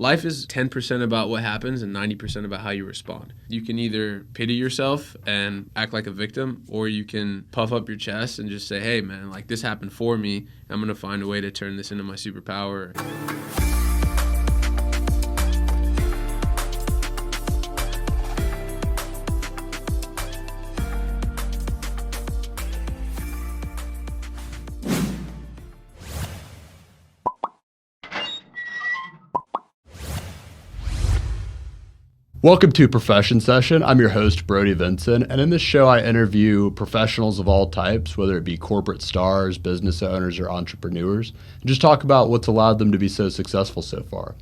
Life is 10% about what happens and 90% about how you respond. You can either pity yourself and act like a victim, or you can puff up your chest and just say, hey man, like this happened for me. I'm going to find a way to turn this into my superpower. Welcome to Profession Session. I'm your host, Brody Vinson, and in this show I interview professionals of all types, whether it be corporate stars, business owners, or entrepreneurs, and just talk about what's allowed them to be so successful so far.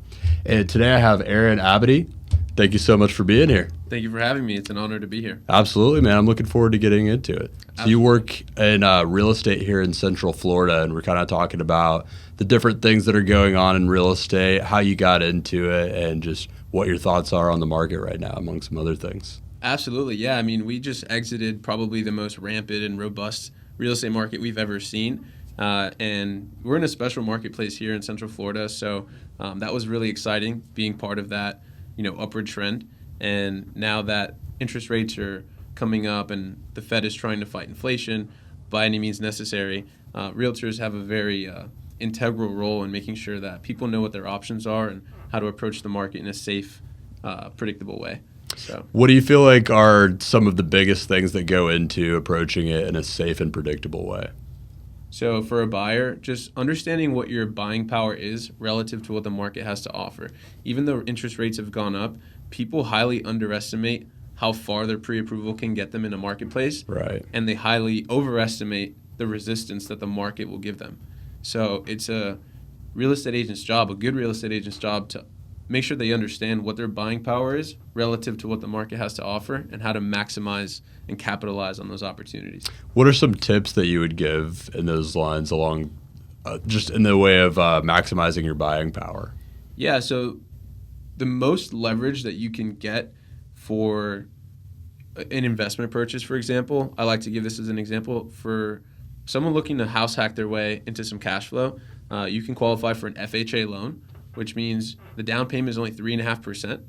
And today I have Abbadie. Thank you so much for being here. Thank you for having me. It's an honor to be here. Absolutely, man. I'm looking forward to getting into it. Absolutely. So you work in real estate here in Central Florida, and we're kind of talking about the different things that are going on in real estate, how you got into it, and just what your thoughts are on the market right now, among some other things. Absolutely, yeah. I mean, we just exited probably the most rampant and robust real estate market we've ever seen. And we're in a special marketplace here in Central Florida, so that was really exciting, being part of that, upward trend. And now that interest rates are coming up and the Fed is trying to fight inflation by any means necessary, realtors have a very integral role in making sure that people know what their options are and how to approach the market in a safe, predictable way. So, what do you feel like are some of the biggest things that go into approaching it in a safe and predictable way? So for a buyer, just understanding what your buying power is relative to what the market has to offer. Even though interest rates have gone up, people highly underestimate how far their pre-approval can get them in a marketplace. Right. And they highly overestimate the resistance that the market will give them. So it's a real estate agent's job, a good real estate agent's job, to make sure they understand what their buying power is relative to what the market has to offer and how to maximize and capitalize on those opportunities. What are some tips that you would give in those lines along just in the way of maximizing your buying power? Yeah, so the most leverage that you can get for an investment purchase, for example, I like to give this as an example. For someone looking to house hack their way into some cash flow, you can qualify for an FHA loan, which means the down payment is only 3.5%.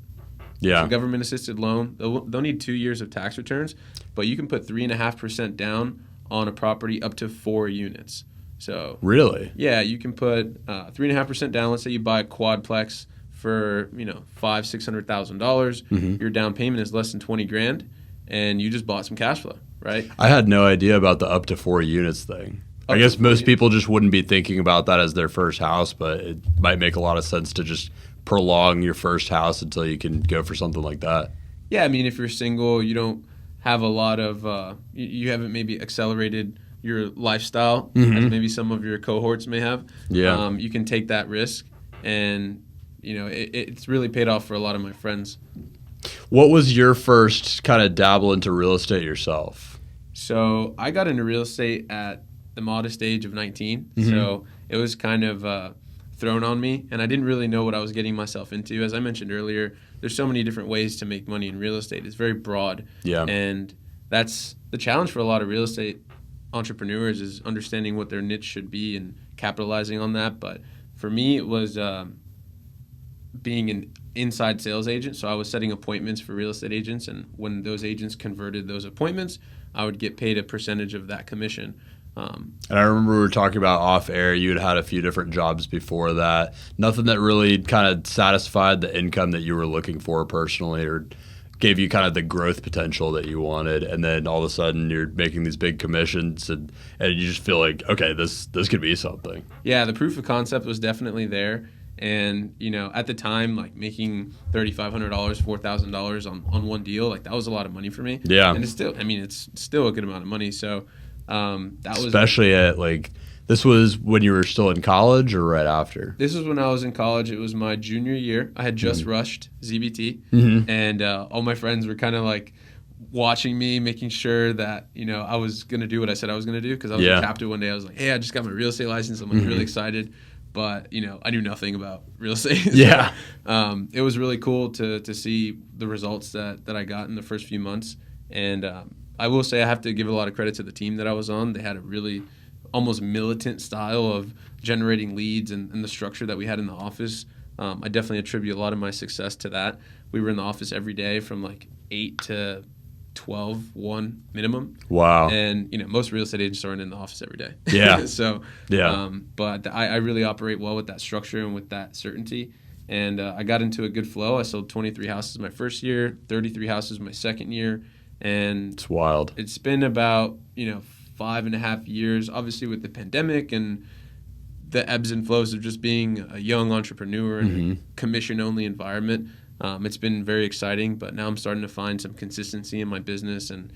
Yeah. It's a government-assisted loan. They'll need 2 years of tax returns, but you can put 3.5% down on a property up to 4 units. So really, yeah, you can put 3.5% down. Let's say you buy a quadplex for $500,000-$600,000. Mm-hmm. Your down payment is less than $20,000, and you just bought some cash flow, right? I had no idea about the up to 4 units thing. I guess most people just wouldn't be thinking about that as their first house, but it might make a lot of sense to just prolong your first house until you can go for something like that. Yeah, I mean, if you're single, you don't have a lot of, you haven't maybe accelerated your lifestyle as maybe some of your cohorts may have. Yeah. You can take that risk, and, it's really paid off for a lot of my friends. What was your first kind of dabble into real estate yourself? So I got into real estate at the modest age of 19. Mm-hmm. So it was kind of thrown on me, and I didn't really know what I was getting myself into. As I mentioned earlier, there's so many different ways to make money in real estate. It's very broad. Yeah. And that's the challenge for a lot of real estate entrepreneurs, is understanding what their niche should be and capitalizing on that. But for me, it was being an inside sales agent. So I was setting appointments for real estate agents, and when those agents converted those appointments, I would get paid a percentage of that commission. And I remember we were talking about off air, you had a few different jobs before that. Nothing that really kind of satisfied the income that you were looking for personally, or gave you kind of the growth potential that you wanted. And then all of a sudden you're making these big commissions, and you just feel like, okay, this could be something. Yeah, the proof of concept was definitely there. And, at the time, like making $3,500, $4,000 on one deal, like that was a lot of money for me. Yeah. And it's still a good amount of money. So that was, especially at this was when you were still in college or right after? This was when I was in college. It was my junior year. I had just rushed ZBT, and all my friends were kind of like watching me, making sure that I was going to do what I said I was going to do, because I was in captive one day. I was like, hey, I just got my real estate license. I'm really excited. But, I knew nothing about real estate. Yeah. So, it was really cool to see the results that I got in the first few months. And I will say I have to give a lot of credit to the team that I was on. They had a really almost militant style of generating leads, and the structure that we had in the office I definitely attribute a lot of my success to that. We were in the office every day from like 8 to 12, 1 minimum. Wow. And, most real estate agents aren't in the office every day. Yeah. So, yeah. But I really operate well with that structure and with that certainty. And I got into a good flow. I sold 23 houses my first year, 33 houses my second year. And It's wild. It's been about, 5.5 years, obviously with the pandemic and the ebbs and flows of just being a young entrepreneur in a commission-only environment. It's been very exciting, but now I'm starting to find some consistency in my business, and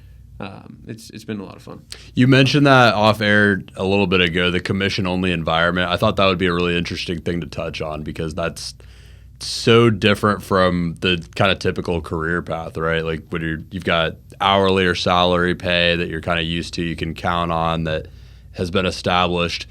it's been a lot of fun. You mentioned that off air a little bit ago, the commission-only environment. I thought that would be a really interesting thing to touch on because that's so different from the kind of typical career path, right? Like when you've got hourly or salary pay that you're kind of used to, you can count on that has been established.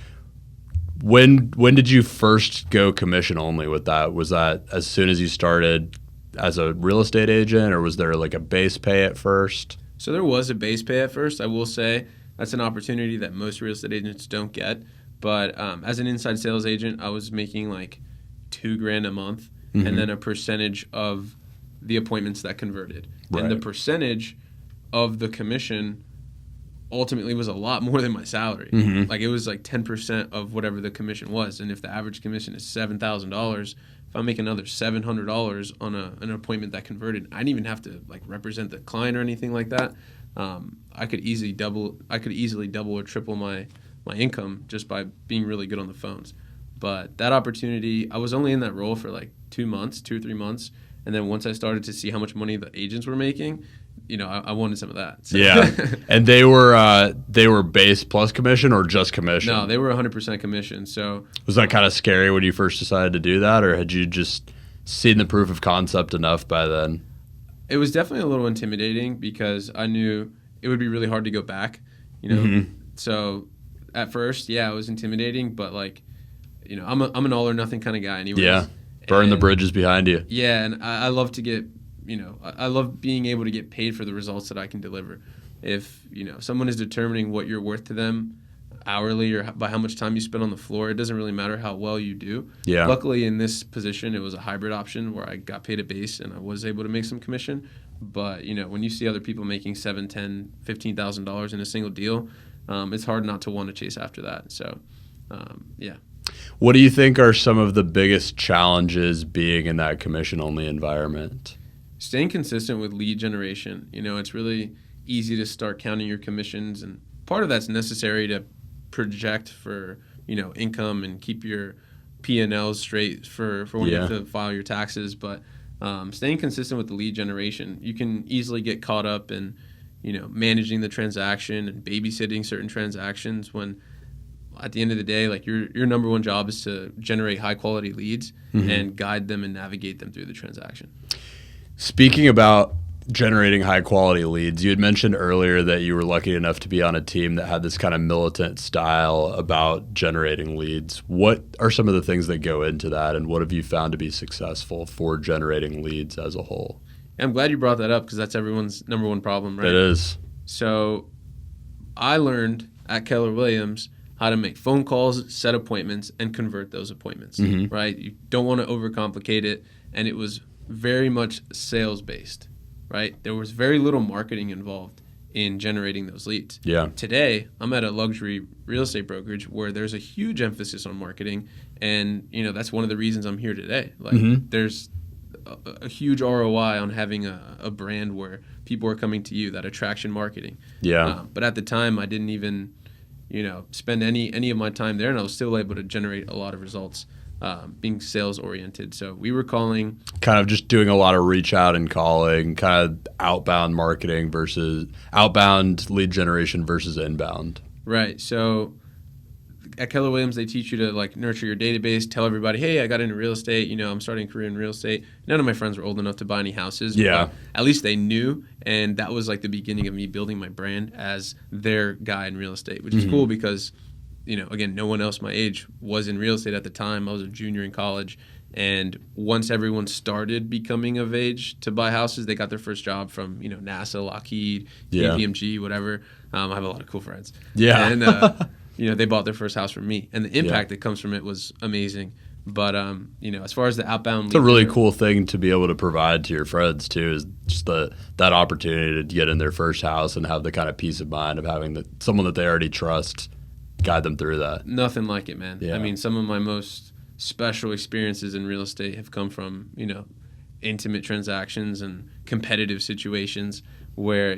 When did you first go commission only with that? Was that as soon as you started as a real estate agent, or was there like a base pay at first? So there was a base pay at first. I will say that's an opportunity that most real estate agents don't get. But as an inside sales agent, I was making like $2,000 a month, and then a percentage of the appointments that converted. Right. And the percentage of the commission ultimately was a lot more than my salary. Like it was like 10% of whatever the commission was. And if the average commission is $7,000, if I make another $700 on an appointment that converted, I didn't even have to like represent the client or anything like that. I could easily double or triple my income just by being really good on the phones. But that opportunity, I was only in that role for like 2 or 3 months. And then once I started to see how much money the agents were making, I wanted some of that. So. Yeah. And they were base plus commission or just commission? No, they were 100% commission. So was that kind of scary when you first decided to do that, or had you just seen the proof of concept enough by then? It was definitely a little intimidating because I knew it would be really hard to go back, So at first, yeah, it was intimidating, but like, I'm an all or nothing kind of guy anyways. Yeah. Burn the bridges behind you. Yeah, and I love to get, I love being able to get paid for the results that I can deliver. If, someone is determining what you're worth to them hourly or by how much time you spend on the floor, it doesn't really matter how well you do. Yeah. Luckily, in this position, it was a hybrid option where I got paid a base and I was able to make some commission. But, when you see other people making $7,000, $10,000, $15,000 in a single deal, it's hard not to want to chase after that. So, yeah. What do you think are some of the biggest challenges being in that commission-only environment? Staying consistent with lead generation. It's really easy to start counting your commissions, and part of that's necessary to project for, income and keep your P&Ls straight for when you have to file your taxes. But staying consistent with the lead generation, you can easily get caught up in, managing the transaction and babysitting certain transactions when at the end of the day, like your number one job is to generate high quality leads and guide them and navigate them through the transaction. Speaking about generating high quality leads, you had mentioned earlier that you were lucky enough to be on a team that had this kind of militant style about generating leads. What are some of the things that go into that, and what have you found to be successful for generating leads as a whole? I'm glad you brought that up because that's everyone's number one problem, right? It is. So I learned at Keller Williams how to make phone calls, set appointments, and convert those appointments, right? You don't want to overcomplicate it, and it was very much sales-based, right? There was very little marketing involved in generating those leads. Yeah. Today, I'm at a luxury real estate brokerage where there's a huge emphasis on marketing, and that's one of the reasons I'm here today. Like, there's a huge ROI on having a brand where people are coming to you, that attraction marketing. Yeah. But at the time, I didn't even spend any of my time there, and I was still able to generate a lot of results being sales oriented. So we were calling, kind of just doing a lot of reach out and calling, kind of outbound marketing versus outbound lead generation versus inbound. Right. So at Keller Williams, they teach you to like nurture your database, tell everybody, hey, I got into real estate, I'm starting a career in real estate. None of my friends were old enough to buy any houses. Yeah. But at least they knew, and that was like the beginning of me building my brand as their guy in real estate, which is cool because, again, no one else my age was in real estate at the time. I was a junior in college, and once everyone started becoming of age to buy houses, they got their first job from, NASA, Lockheed, KPMG, whatever. I have a lot of cool friends. Yeah. And they bought their first house from me, and the impact that comes from it was amazing. But as far as the outbound, it's a really cool thing to be able to provide to your friends too. Is just that opportunity to get in their first house and have the kind of peace of mind of having someone that they already trust guide them through that. Nothing like it, man. Yeah. I mean, some of my most special experiences in real estate have come from intimate transactions and competitive situations where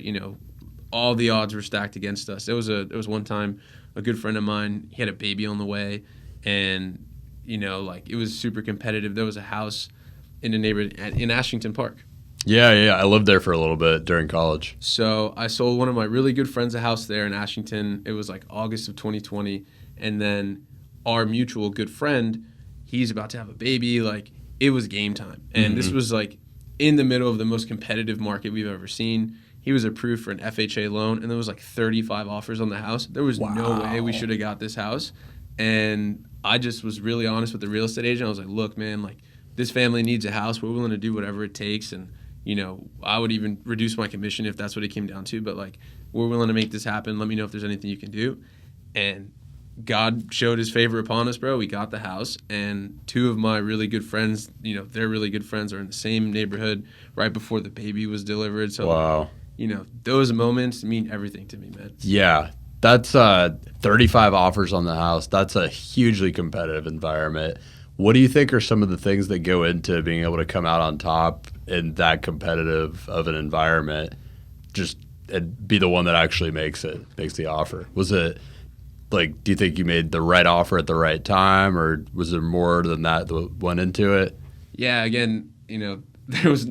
all the odds were stacked against us. There was one time a good friend of mine, he had a baby on the way, and it was super competitive. There was a house in a neighborhood in Ashington Park. Yeah, I lived there for a little bit during college. So I sold one of my really good friends a house there in Ashington. It was like August of 2020, and then our mutual good friend, he's about to have a baby. Like, it was game time, and this was like in the middle of the most competitive market we've ever seen. He was approved for an FHA loan, and there was like 35 offers on the house. There was no way we should have got this house. And I just was really honest with the real estate agent. I was like, look, man, like, this family needs a house. We're willing to do whatever it takes. And, I would even reduce my commission if that's what it came down to. But, like, we're willing to make this happen. Let me know if there's anything you can do. And God showed his favor upon us, bro. We got the house. And two of my really good friends, their really good friends are in the same neighborhood right before the baby was delivered. So, wow. Those moments mean everything to me, man. Yeah. That's 35 offers on the house. That's a hugely competitive environment. What do you think are some of the things that go into being able to come out on top in that competitive of an environment, just and be the one that actually makes the offer? Was it like, do you think you made the right offer at the right time, or was there more than that went into it? Yeah, again, there was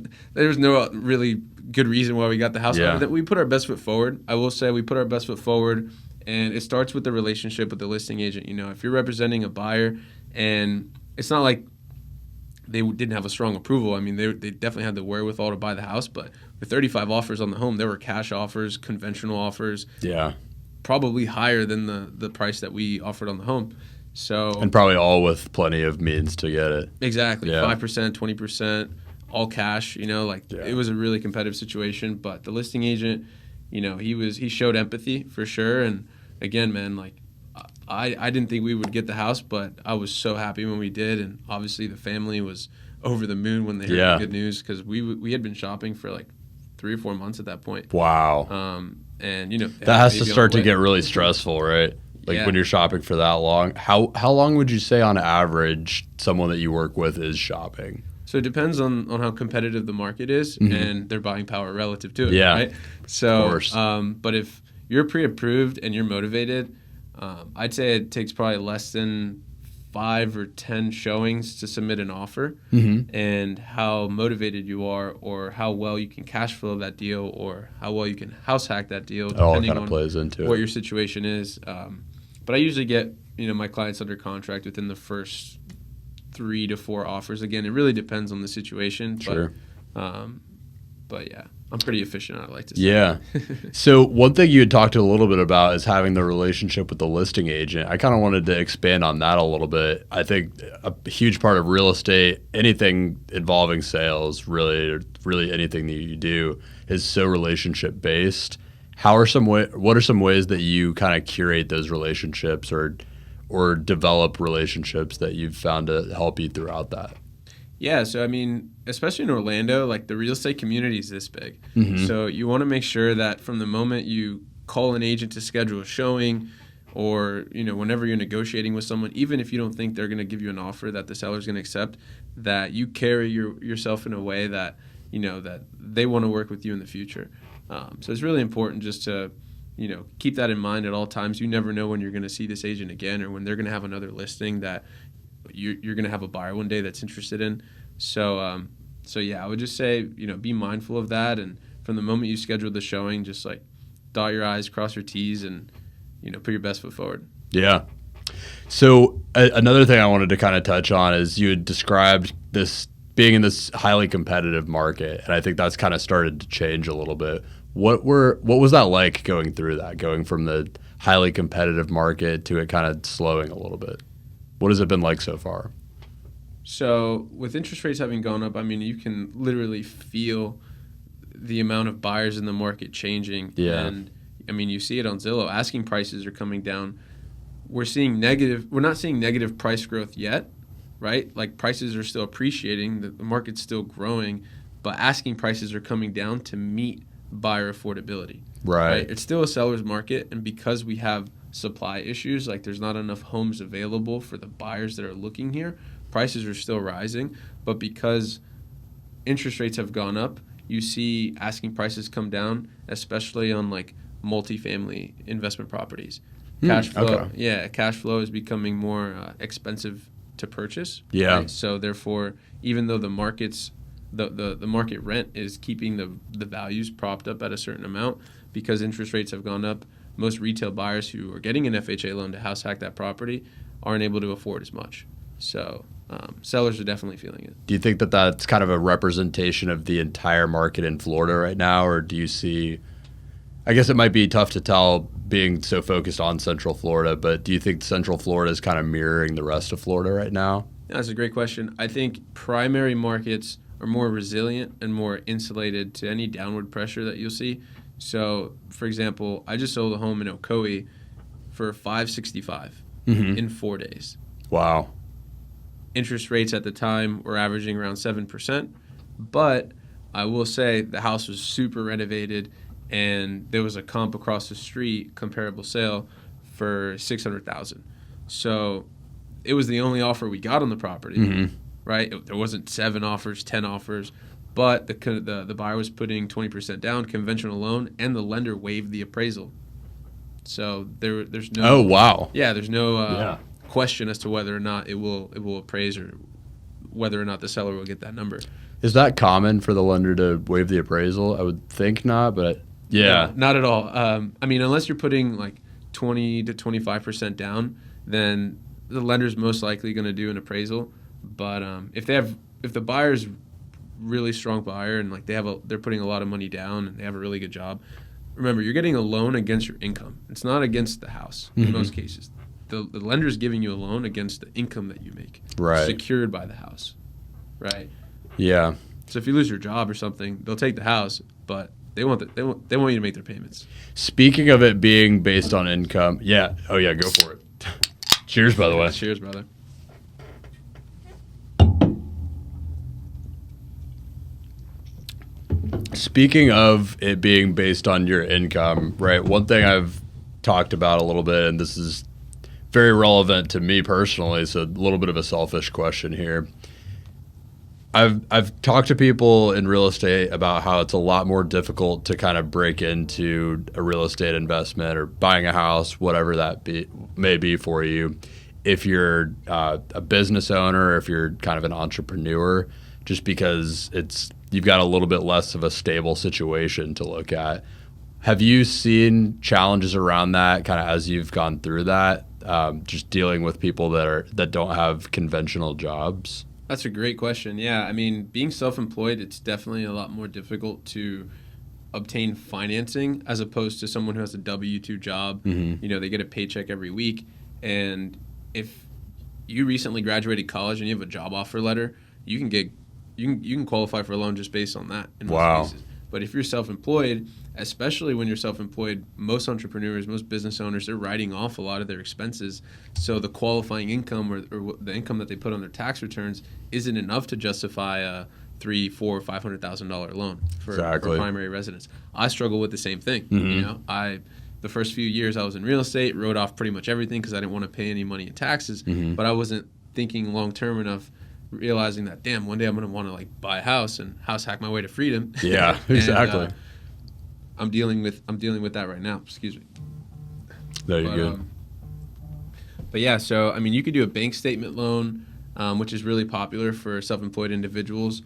no really good reason why we got the house. Yeah. We put our best foot forward. I will say we put our best foot forward, and it starts with the relationship with the listing agent. If you're representing a buyer, and it's not like they didn't have a strong approval. I mean, they definitely had the wherewithal to buy the house, but with 35 offers on the home, there were cash offers, conventional offers. Yeah. Probably higher than the price that we offered on the home. So, and probably all with plenty of means to get it. Exactly. Yeah. 5%, 20%. All cash, It was a really competitive situation. But the listing agent, he showed empathy for sure. And again, man, like, I didn't think we would get the house, but I was so happy when we did. And obviously the family was over the moon when they heard the good news, because we had been shopping for like 3 or 4 months at that point. Wow. And that has to start to get really stressful, right? Like, when you're shopping for that long. How long would you say on average someone that you work with is shopping? So it depends on how competitive the market is and their buying power relative to it, right? So, of course. But if you're pre-approved and you're motivated, I'd say it takes probably less than 5 or 10 showings to submit an offer. And how motivated you are, or how well you can cash flow that deal, or how well you can house hack that deal, depending on plays into what your situation is. But I usually get my clients under contract within the first 3 to 4 offers. Again, it really depends on the situation. Sure. But yeah, I'm pretty efficient, I like to say. Yeah. So one thing you had talked a little bit about is having the relationship with the listing agent. I kind of wanted to expand on that a little bit. I think a huge part of real estate, anything involving sales, really anything that you do, is so relationship based. What are some ways that you kind of curate those relationships or develop relationships that you've found to help you throughout that? Yeah, so I mean, especially in Orlando, like, the real estate community is this big. So you want to make sure that from the moment you call an agent to schedule a showing, or whenever you're negotiating with someone, even if you don't think they're going to give you an offer that the seller's going to accept, that you carry yourself in a way that that they want to work with you in the future. So it's really important just to keep that in mind at all times. You never know when you're going to see this agent again, or when they're going to have another listing that you're going to have a buyer one day that's interested in. So yeah, I would just say, be mindful of that. And from the moment you schedule the showing, just like dot your I's, cross your T's, and, put your best foot forward. Yeah. So another thing I wanted to kind of touch on is you had described this being in this highly competitive market. And I think that's kind of started to change a little bit. What was that like going through that, going from the highly competitive market to it kind of slowing a little bit? What has it been like so far? So with interest rates having gone up, I mean, you can literally feel the amount of buyers in the market changing. Yeah. And I mean, you see it on Zillow. Asking prices are coming down. We're not seeing negative price growth yet, right? Like prices are still appreciating, the market's still growing, but asking prices are coming down to meet buyer affordability. Right. It's still a seller's market, and because we have supply issues, like there's not enough homes available for the buyers that are looking here, prices are still rising. But because interest rates have gone up, you see asking prices come down, especially on like multifamily investment properties. Cash flow, cash flow is becoming more expensive to purchase. Yeah. Right? So therefore, even though the markets, the market rent is keeping the values propped up at a certain amount, because interest rates have gone up, most retail buyers who are getting an FHA loan to house hack that property aren't able to afford as much. So sellers are definitely feeling it. Do you think that that's kind of a representation of the entire market in Florida right now, or do you see? I guess it might be tough to tell being so focused on Central Florida, but do you think Central Florida is kind of mirroring the rest of Florida right now? That's a great question. I think primary markets are more resilient and more insulated to any downward pressure that you'll see. So, for example, I just sold a home in Ocoee for $565 in 4 days. Wow. Interest rates at the time were averaging around 7%, but I will say the house was super renovated, and there was a comp across the street, comparable sale, for $600,000. So it was the only offer we got on the property, right? There wasn't 7 offers, 10 offers, but the buyer was putting 20% down, conventional loan, and the lender waived the appraisal. So there's no. Oh wow. Yeah, there's no question as to whether or not it will appraise, or whether or not the seller will get that number. Is that common for the lender to waive the appraisal? I would think not, but yeah. No, not at all. I mean, unless you're putting like 20 to 25% down, then the lender's most likely going to do an appraisal. But if the buyer's really strong buyer and like they're putting a lot of money down and they have a really good job, remember, you're getting a loan against your income. It's not against the house in most cases. The lender's giving you a loan against the income that you make, right, secured by the house, right? Yeah. So if you lose your job or something, they'll take the house, but they want you to make their payments. Speaking of it being based on income, yeah. Oh yeah, go for it. Cheers, by the way. Cheers, brother. Speaking of it being based on your income, right? One thing I've talked about a little bit, and this is very relevant to me personally, so a little bit of a selfish question here. I've talked to people in real estate about how it's a lot more difficult to kind of break into a real estate investment or buying a house, whatever that may be for you, if you're a business owner, or if you're kind of an entrepreneur, just because you've got a little bit less of a stable situation to look at. Have you seen challenges around that kind of as you've gone through that, just dealing with people that don't have conventional jobs? That's a great question. Yeah, I mean, being self-employed, it's definitely a lot more difficult to obtain financing as opposed to someone who has a W-2 job. You know, they get a paycheck every week, and if you recently graduated college and you have a job offer letter, you can qualify for a loan just based on that in most cases. But if you're self-employed, especially when you're self-employed, most entrepreneurs, most business owners, they're writing off a lot of their expenses. So the qualifying income or the income that they put on their tax returns isn't enough to justify a $300,000, $400,000, $500,000 loan for primary residence. I struggle with the same thing. You know, the first few years I was in real estate, wrote off pretty much everything because I didn't want to pay any money in taxes, but I wasn't thinking long-term enough, realizing that, damn, one day I'm going to want to like buy a house and house hack my way to freedom. Yeah, exactly. I'm dealing with that right now. Excuse me. No, you're good. But yeah, so I mean, you could do a bank statement loan, which is really popular for self-employed individuals,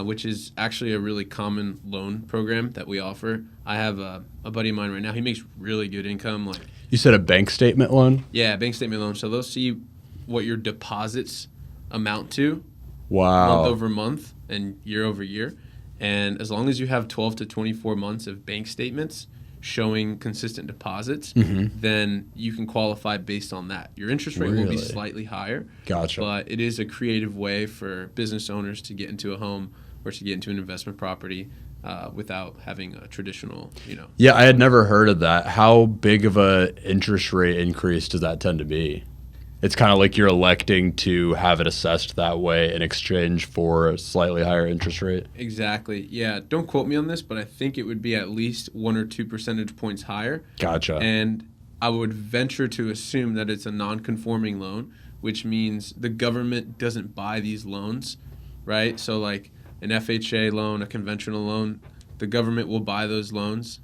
which is actually a really common loan program that we offer. I have a buddy of mine right now. He makes really good income. Like, you said a bank statement loan? Yeah, bank statement loan. So they'll see what your deposits amount to, month over month and year over year. And as long as you have 12 to 24 months of bank statements showing consistent deposits, then you can qualify based on that. Your interest rate will be slightly higher. Gotcha. But it is a creative way for business owners to get into a home or to get into an investment property without having a traditional, Yeah, I had never heard of that. How big of a interest rate increase does that tend to be? it's kind of like you're electing to have it assessed that way in exchange for a slightly higher interest rate. Exactly. Yeah. Don't quote me on this, but I think it would be at least 1 or 2 percentage points higher. Gotcha. And I would venture to assume that it's a non-conforming loan, which means the government doesn't buy these loans, right? So like an FHA loan, a conventional loan, the government will buy those loans,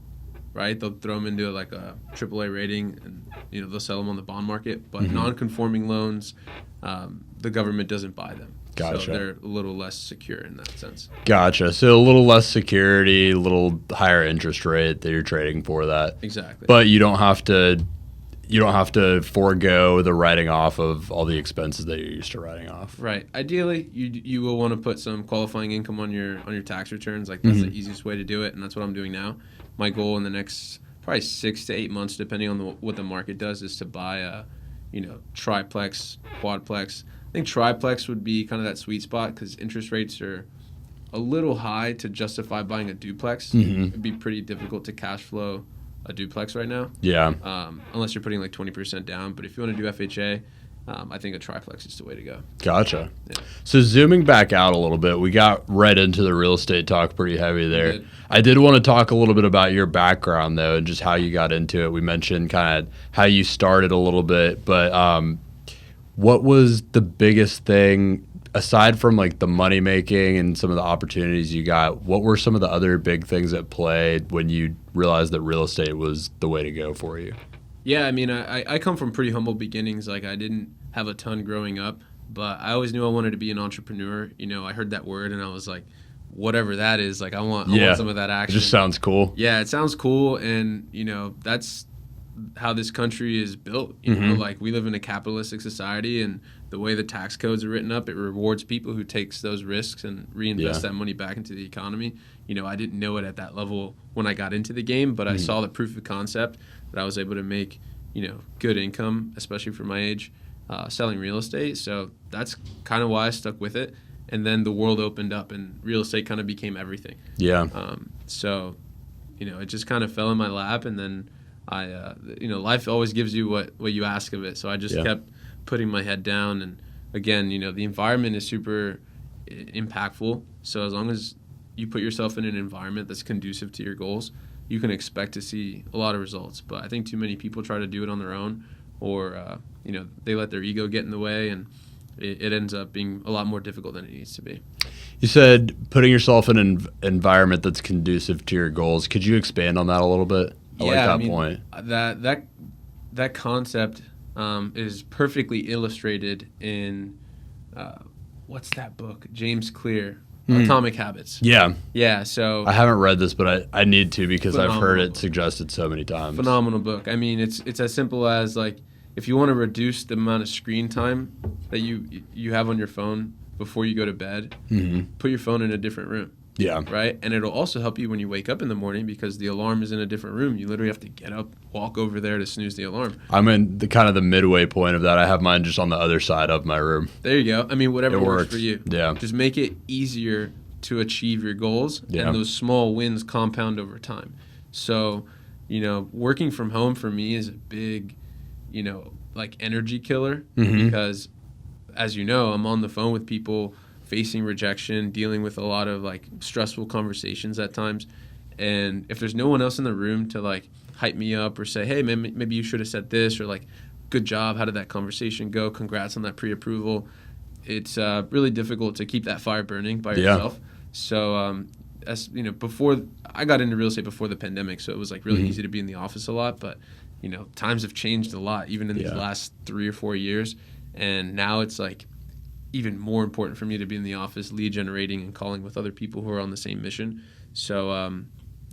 right? They'll throw them into like a AAA rating, and they'll sell them on the bond market. But non-conforming loans, the government doesn't buy them. Gotcha. So they're a little less secure in that sense. Gotcha. So a little less security, a little higher interest rate that you're trading for that. Exactly. But you don't have to forego the writing off of all the expenses that you're used to writing off. Right. Ideally, you will want to put some qualifying income on your tax returns. Like that's the easiest way to do it, and that's what I'm doing now. My goal in the next probably 6 to 8 months, depending on what the market does, is to buy a triplex, quadplex. I think triplex would be kind of that sweet spot because interest rates are a little high to justify buying a duplex. It'd be pretty difficult to cash flow a duplex right now. Yeah. Unless you're putting like 20% down. But if you want to do FHA, I think a triplex is the way to go. Gotcha. Yeah. So zooming back out a little bit, we got right into the real estate talk pretty heavy there. I did want to talk a little bit about your background, though, and just how you got into it. We mentioned kind of how you started a little bit, but what was the biggest thing, aside from like the money making and some of the opportunities you got, what were some of the other big things that played when you realized that real estate was the way to go for you? Yeah, I mean, I come from pretty humble beginnings. Like, I didn't have a ton growing up, but I always knew I wanted to be an entrepreneur. I heard that word, and I was like, whatever that is, like, I want some of that action. It just sounds cool. Yeah, it sounds cool, and, that's how this country is built. Like, we live in a capitalistic society, and the way the tax codes are written up, it rewards people who takes those risks and reinvest that money back into the economy. I didn't know it at that level when I got into the game, but I saw the proof of concept that I was able to make, good income, especially for my age, selling real estate. So that's kind of why I stuck with it. And then the world opened up, and real estate kind of became everything. Yeah. So, it just kind of fell in my lap, and then life always gives you what you ask of it. So I just kept putting my head down. And again, the environment is super impactful. So as long as you put yourself in an environment that's conducive to your goals, you can expect to see a lot of results. But I think too many people try to do it on their own, or they let their ego get in the way, and it ends up being a lot more difficult than it needs to be. You said putting yourself in an environment that's conducive to your goals. Could you expand on that a little bit? I like that point. That concept is perfectly illustrated in what's that book? James Clear, Atomic Habits. Yeah. Yeah. So I haven't read this, but I need to because I've heard it book. Suggested so many times. Phenomenal book. I mean, it's as simple as like, if you want to reduce the amount of screen time that you have on your phone before you go to bed, put your phone in a different room. Yeah. Right? And it'll also help you when you wake up in the morning because the alarm is in a different room. You literally have to get up, walk over there to snooze the alarm. I'm in the kind of the midway point of that. I have mine just on the other side of my room. There you go. I mean, whatever works for you. Yeah. Just make it easier to achieve your goals, and those small wins compound over time. So, working from home for me is a big, like energy killer because, as you know, I'm on the phone with people facing rejection, dealing with a lot of like stressful conversations at times. And if there's no one else in the room to like hype me up or say, hey, maybe you should have said this, or like, good job, how did that conversation go? Congrats on that pre-approval. It's really difficult to keep that fire burning by yourself. So, before I got into real estate before the pandemic, so it was like really easy to be in the office a lot. But, times have changed a lot, even in these last 3 or 4 years. And now it's like even more important for me to be in the office, lead generating and calling with other people who are on the same mission. So,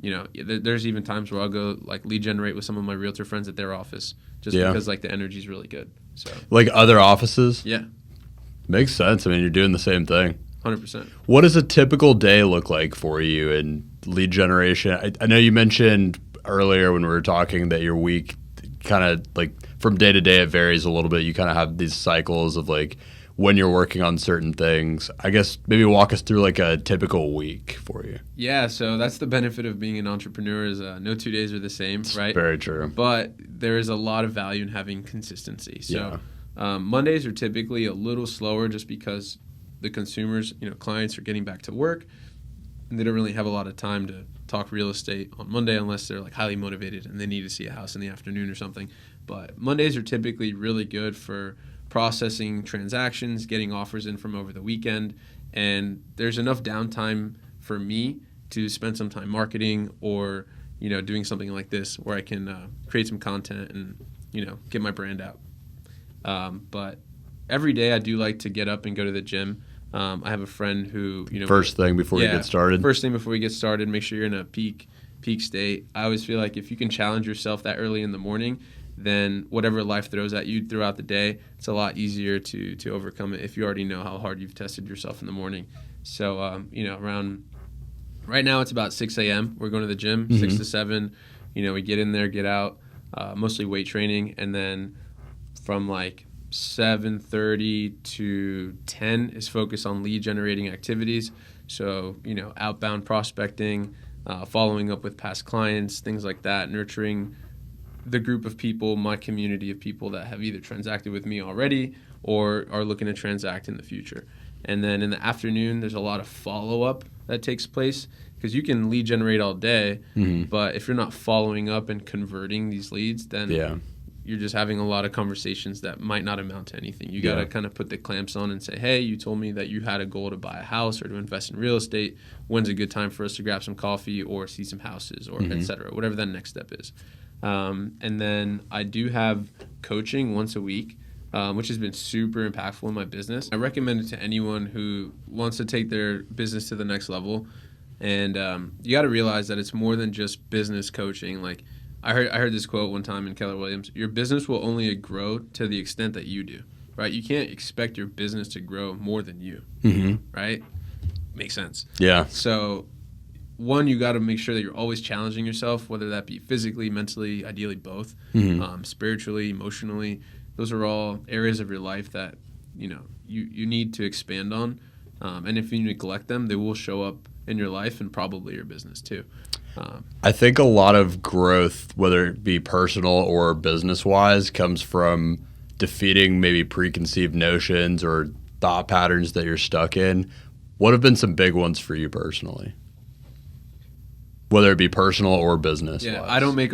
there's even times where I'll go like lead generate with some of my realtor friends at their office just because like the energy is really good. So like other offices? Yeah. Makes sense. I mean, you're doing the same thing. 100%. What does a typical day look like for you in lead generation? I know you mentioned earlier when we were talking that your week kind of like from day to day it varies a little bit. You kind of have these cycles of like when you're working on certain things. I guess maybe walk us through like a typical week for you. Yeah, so that's the benefit of being an entrepreneur is no 2 days are the same, right? Very true. But there is a lot of value in having consistency. So Mondays are typically a little slower just because the consumers, clients are getting back to work, and they don't really have a lot of time to talk real estate on Monday unless they're like highly motivated and they need to see a house in the afternoon or something. But Mondays are typically really good for processing transactions, getting offers in from over the weekend, and there's enough downtime for me to spend some time marketing or doing something like this where I can create some content and get my brand out. But every day I do like to get up and go to the gym. I have a friend who First thing before you get started. First thing before we get started, make sure you're in a peak state. I always feel like if you can challenge yourself that early in the morning, then whatever life throws at you throughout the day, it's a lot easier to overcome it if you already know how hard you've tested yourself in the morning. So around right now it's about 6 a.m. We're going to the gym, 6 to 7. We get in there, get out, mostly weight training, and then from like 7:30 to 10 is focused on lead generating activities. So, outbound prospecting, following up with past clients, things like that, nurturing the group of people, my community of people that have either transacted with me already or are looking to transact in the future. And then in the afternoon, there's a lot of follow-up that takes place because you can lead generate all day, but if you're not following up and converting these leads, then you're just having a lot of conversations that might not amount to anything. You got to kind of put the clamps on and say, hey, you told me that you had a goal to buy a house or to invest in real estate. When's a good time for us to grab some coffee or see some houses or et cetera, whatever that next step is. And then I do have coaching once a week, which has been super impactful in my business. I recommend it to anyone who wants to take their business to the next level. And you got to realize that it's more than just business coaching. Like I heard this quote one time in Keller Williams: your business will only grow to the extent that you do, right? You can't expect your business to grow more than you, right? Makes sense. Yeah. So one, you got to make sure that you're always challenging yourself, whether that be physically, mentally, ideally both, spiritually, emotionally. Those are all areas of your life that, you need to expand on. And if you neglect them, they will show up in your life and probably your business too. I think a lot of growth, whether it be personal or business-wise, comes from defeating maybe preconceived notions or thought patterns that you're stuck in. What have been some big ones for you personally? Whether it be personal or business. Yeah, I don't make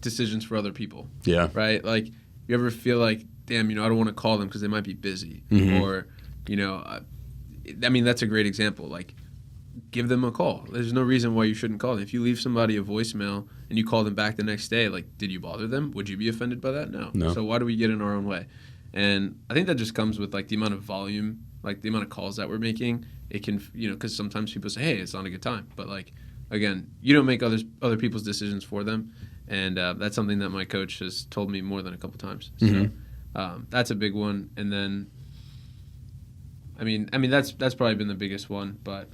decisions for other people. Yeah. Right? Like, you ever feel like, damn, I don't want to call them because they might be busy. Or, that's a great example. Like, give them a call. There's no reason why you shouldn't call them. If you leave somebody a voicemail and you call them back the next day, like, did you bother them? Would you be offended by that? No. So why do we get in our own way? And I think that just comes with, like, the amount of volume, like, the amount of calls that we're making. It can, because sometimes people say, hey, it's not a good time. But, like, again, you don't make other people's decisions for them. And that's something that my coach has told me more than a couple times. So that's a big one. And then, that's probably been the biggest one. But,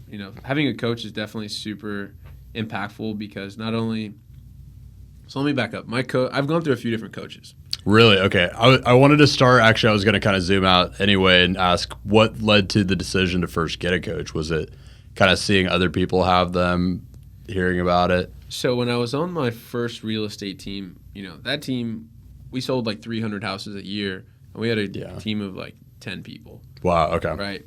having a coach is definitely super impactful because not only – so let me back up. I've gone through a few different coaches. Really? Okay. I wanted to start – actually, I was going to kind of zoom out anyway and ask what led to the decision to first get a coach? Was it kind of seeing other people have them, hearing about it? So when I was on my first real estate team, that team, we sold like 300 houses a year, and we had a team of like 10 people. Wow, okay. Right.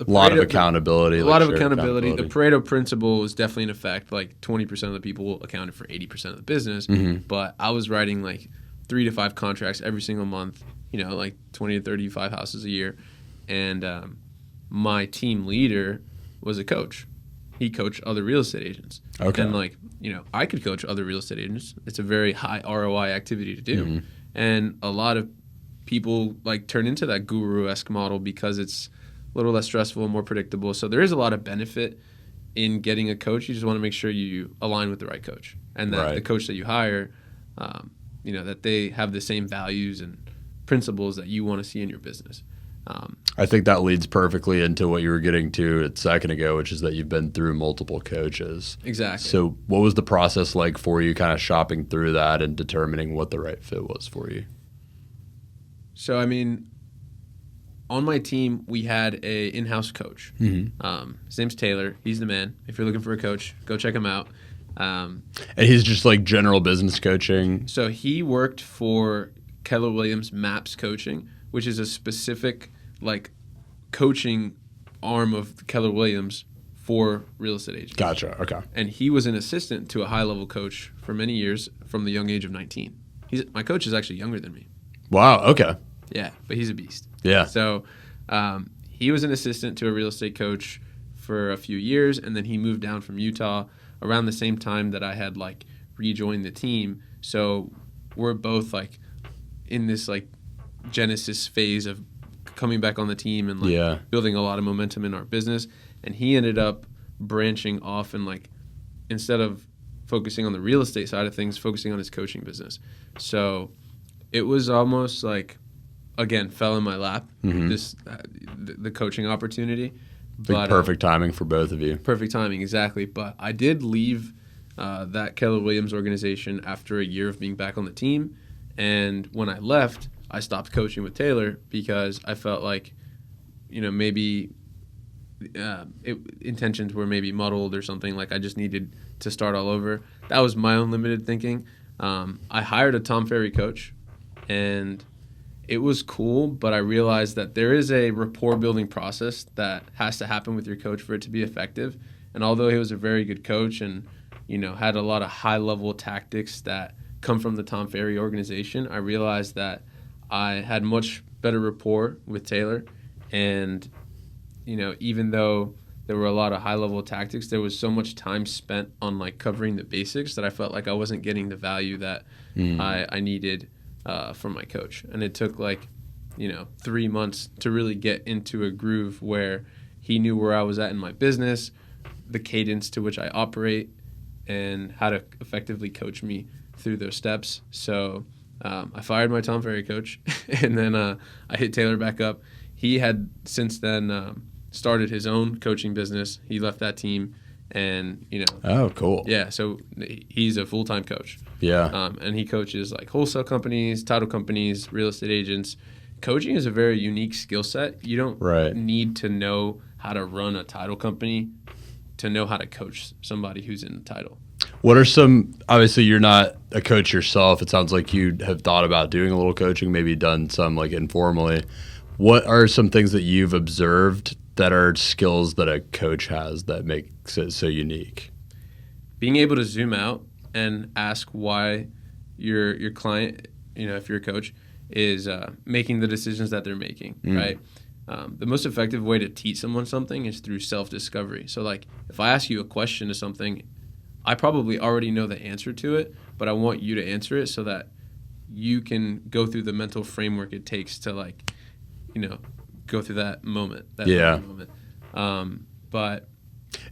A lot of accountability. The Pareto principle was definitely in effect. Like 20% of the people accounted for 80% of the business, but I was writing like 3 to 5 contracts every single month, like 20 to 35 houses a year. And my team leader was a coach. He coached other real estate agents. Okay. And I could coach other real estate agents. It's a very high ROI activity to do. And a lot of people turn into that guru-esque model because it's a little less stressful and more predictable. So there is a lot of benefit in getting a coach. You just want to make sure you align with the right coach. And that the coach that you hire, that they have the same values and principles that you want to see in your business. I think that leads perfectly into what you were getting to a second ago, which is that you've been through multiple coaches. Exactly. So what was the process like for you kind of shopping through that and determining what the right fit was for you? So, on my team, we had a in-house coach. His name's Taylor. He's the man. If you're looking for a coach, go check him out. And he's just like general business coaching? So he worked for Keller Williams MAPS coaching, which is a specific like coaching arm of Keller Williams for real estate agents. Gotcha. Okay. And he was an assistant to a high-level coach for many years from the young age of 19. My coach is actually younger than me. Wow. Okay. Yeah, but he's a beast. Yeah. So he was an assistant to a real estate coach for a few years, and then he moved down from Utah around the same time that I had like rejoined the team. So we're both like in this like genesis phase of coming back on the team and like building a lot of momentum in our business. And he ended up branching off and like instead of focusing on the real estate side of things, focusing on his coaching business. So it was almost like, again, fell in my lap, the coaching opportunity. But, perfect timing for both of you. Perfect timing, exactly. But I did leave that Keller Williams organization after a year of being back on the team. And when I left, I stopped coaching with Taylor because I felt like, maybe intentions were maybe muddled or something. Like I just needed to start all over. That was my own limited thinking. I hired a Tom Ferry coach, and it was cool, but I realized that there is a rapport building process that has to happen with your coach for it to be effective. And although he was a very good coach and, had a lot of high level tactics that come from the Tom Ferry organization, I realized that I had much better rapport with Taylor. And, even though there were a lot of high level tactics, there was so much time spent on like covering the basics that I felt like I wasn't getting the value that I needed from my coach. And it took 3 months to really get into a groove where he knew where I was at in my business, the cadence to which I operate, and how to effectively coach me through those steps. So I fired my Tom Ferry coach, and then I hit Taylor back up. He had since then started his own coaching business. He left that team, and Oh, cool. Yeah, so he's a full-time coach. Yeah. And he coaches like wholesale companies, title companies, real estate agents. Coaching is a very unique skill set. You don't need to know how to run a title company to know how to coach somebody who's in the title. What are some, obviously you're not a coach yourself. It sounds like you have thought about doing a little coaching, maybe done some like informally. What are some things that you've observed that are skills that a coach has that makes it so unique? Being able to zoom out and ask why your client, if you're a coach, is making the decisions that they're making, right? The most effective way to teach someone something is through self-discovery. So like if I ask you a question to something, I probably already know the answer to it, but I want you to answer it so that you can go through the mental framework it takes to go through that moment. Moment. But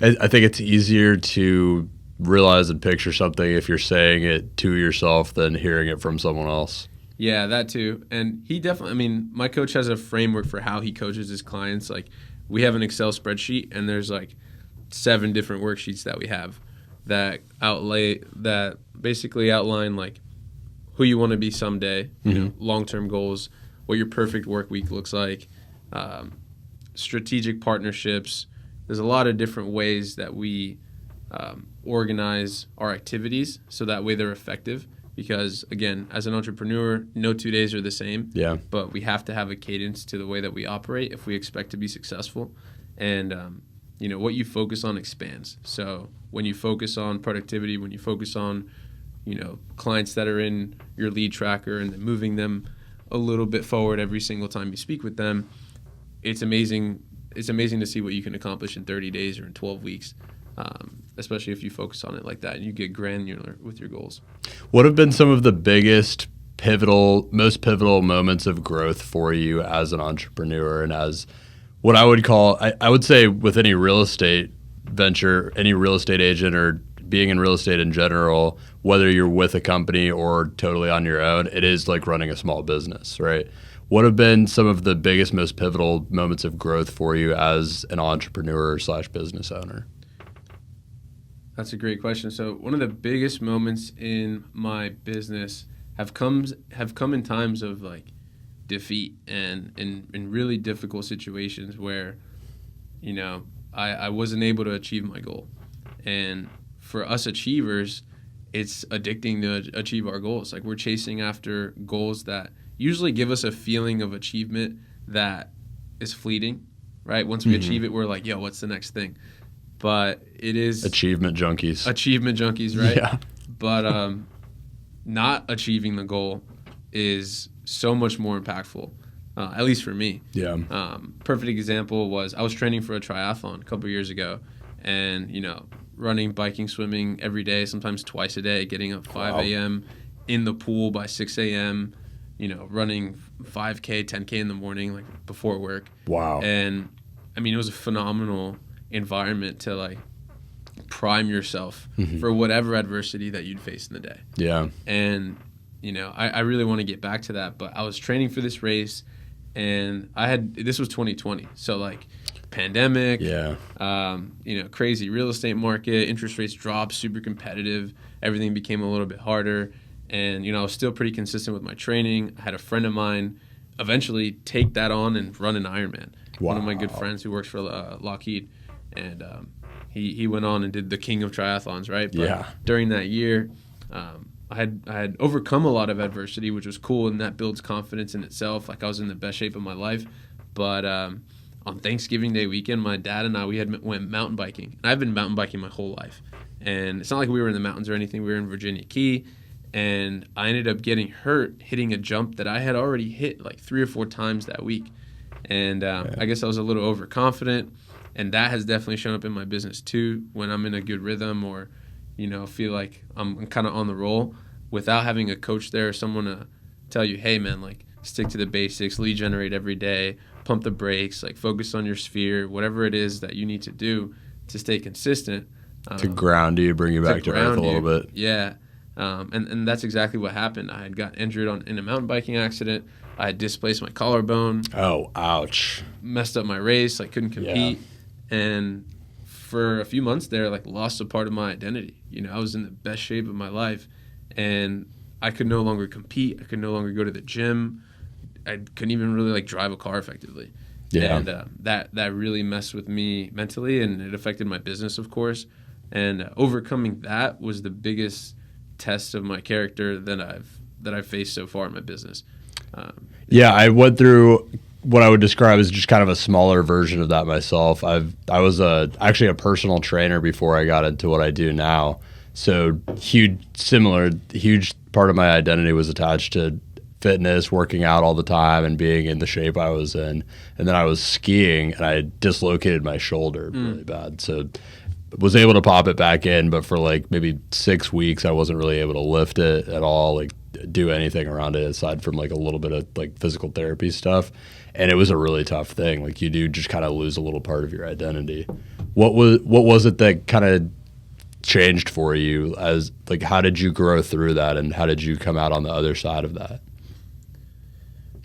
I think it's easier to realize and picture something if you're saying it to yourself than hearing it from someone else. Yeah, that too. And he definitely, my coach has a framework for how he coaches his clients. Like we have an Excel spreadsheet, and there's like 7 different worksheets that we have that basically outline like who you want to be someday, long-term goals, what your perfect work week looks like, strategic partnerships. There's a lot of different ways that we organize our activities so that way they're effective. Because, again, as an entrepreneur, no 2 days are the same. Yeah. But we have to have a cadence to the way that we operate if we expect to be successful. And, what you focus on expands. So when you focus on productivity, when you focus on, clients that are in your lead tracker and then moving them a little bit forward every single time you speak with them, it's amazing. It's amazing to see what you can accomplish in 30 days or in 12 weeks. Especially if you focus on it like that and you get granular with your goals. What have been some of the biggest most pivotal moments of growth for you as an entrepreneur and as what I would call, I would say with any real estate venture, any real estate agent or being in real estate in general, whether you're with a company or totally on your own, it is like running a small business, right? What have been some of the biggest, most pivotal moments of growth for you as an entrepreneur / business owner? That's a great question. So one of the biggest moments in my business have come in times of like defeat and in really difficult situations where, I wasn't able to achieve my goal. And for us achievers, it's addicting to achieve our goals. Like we're chasing after goals that usually give us a feeling of achievement that is fleeting, right? Once we achieve it, we're like, yo, what's the next thing? But it is achievement junkies. Achievement junkies, right? Yeah. But not achieving the goal is so much more impactful, at least for me. Yeah. Perfect example was I was training for a triathlon a couple years ago, and, you know, running, biking, swimming every day, sometimes twice a day, getting up 5 a.m., in the pool by 6 a.m., you know, running 5K, 10K in the morning, like before work. Wow. And, I mean, it was a phenomenal environment to, like, prime yourself for whatever adversity that you'd face in the day. Yeah. And, you know, I really want to get back to that, but I was training for this race, and this was 2020, so, like, pandemic, Yeah. you know, crazy real estate market, interest rates dropped, super competitive, everything became a little bit harder, and, you know, I was still pretty consistent with my training. I had a friend of mine eventually take that on and run an Ironman. One of my good friends who works for Lockheed, and he went on and did the king of triathlons, right? But during that year, I had overcome a lot of adversity, which was cool, and that builds confidence in itself. Like, I was in the best shape of my life. But on Thanksgiving Day weekend, my dad and I, went mountain biking. And I've been mountain biking my whole life. And it's not like we were in the mountains or anything. We were in Virginia Key. And I ended up getting hurt hitting a jump that I had already hit like 3 or 4 times that week. And I guess I was a little overconfident. And that has definitely shown up in my business too, when I'm in a good rhythm or, you know, feel like I'm kind of on the roll, without having a coach there or someone to tell you, hey, man, like, stick to the basics, lead generate every day, pump the brakes, like, focus on your sphere, whatever it is that you need to do to stay consistent. To ground you, bring you back to earth a little bit. Yeah. And that's exactly what happened. I had got injured in a mountain biking accident. I had displaced my collarbone. Oh, ouch. Messed up my race. I couldn't compete. Yeah. And for a few months there, like, lost a part of my identity. You know, I was in the best shape of my life, and I could no longer compete. I could no longer go to the gym. I couldn't even really, like, drive a car effectively. Yeah. And that really messed with me mentally, and it affected my business, of course. And overcoming that was the biggest test of my character that I've faced so far in my business. Yeah, I went through what I would describe as just kind of a smaller version of that myself. I was actually a personal trainer before I got into what I do now. So huge part of my identity was attached to fitness, working out all the time, and being in the shape I was in. And then I was skiing, and I dislocated my shoulder really bad. So was able to pop it back in, but for like maybe 6 weeks, I wasn't really able to lift it at all, like do anything around it aside from like a little bit of like physical therapy stuff. And it was a really tough thing. Like, you do just kind of lose a little part of your identity. What was it that kind of changed for you? As like, how did you grow through that, and how did you come out on the other side of that?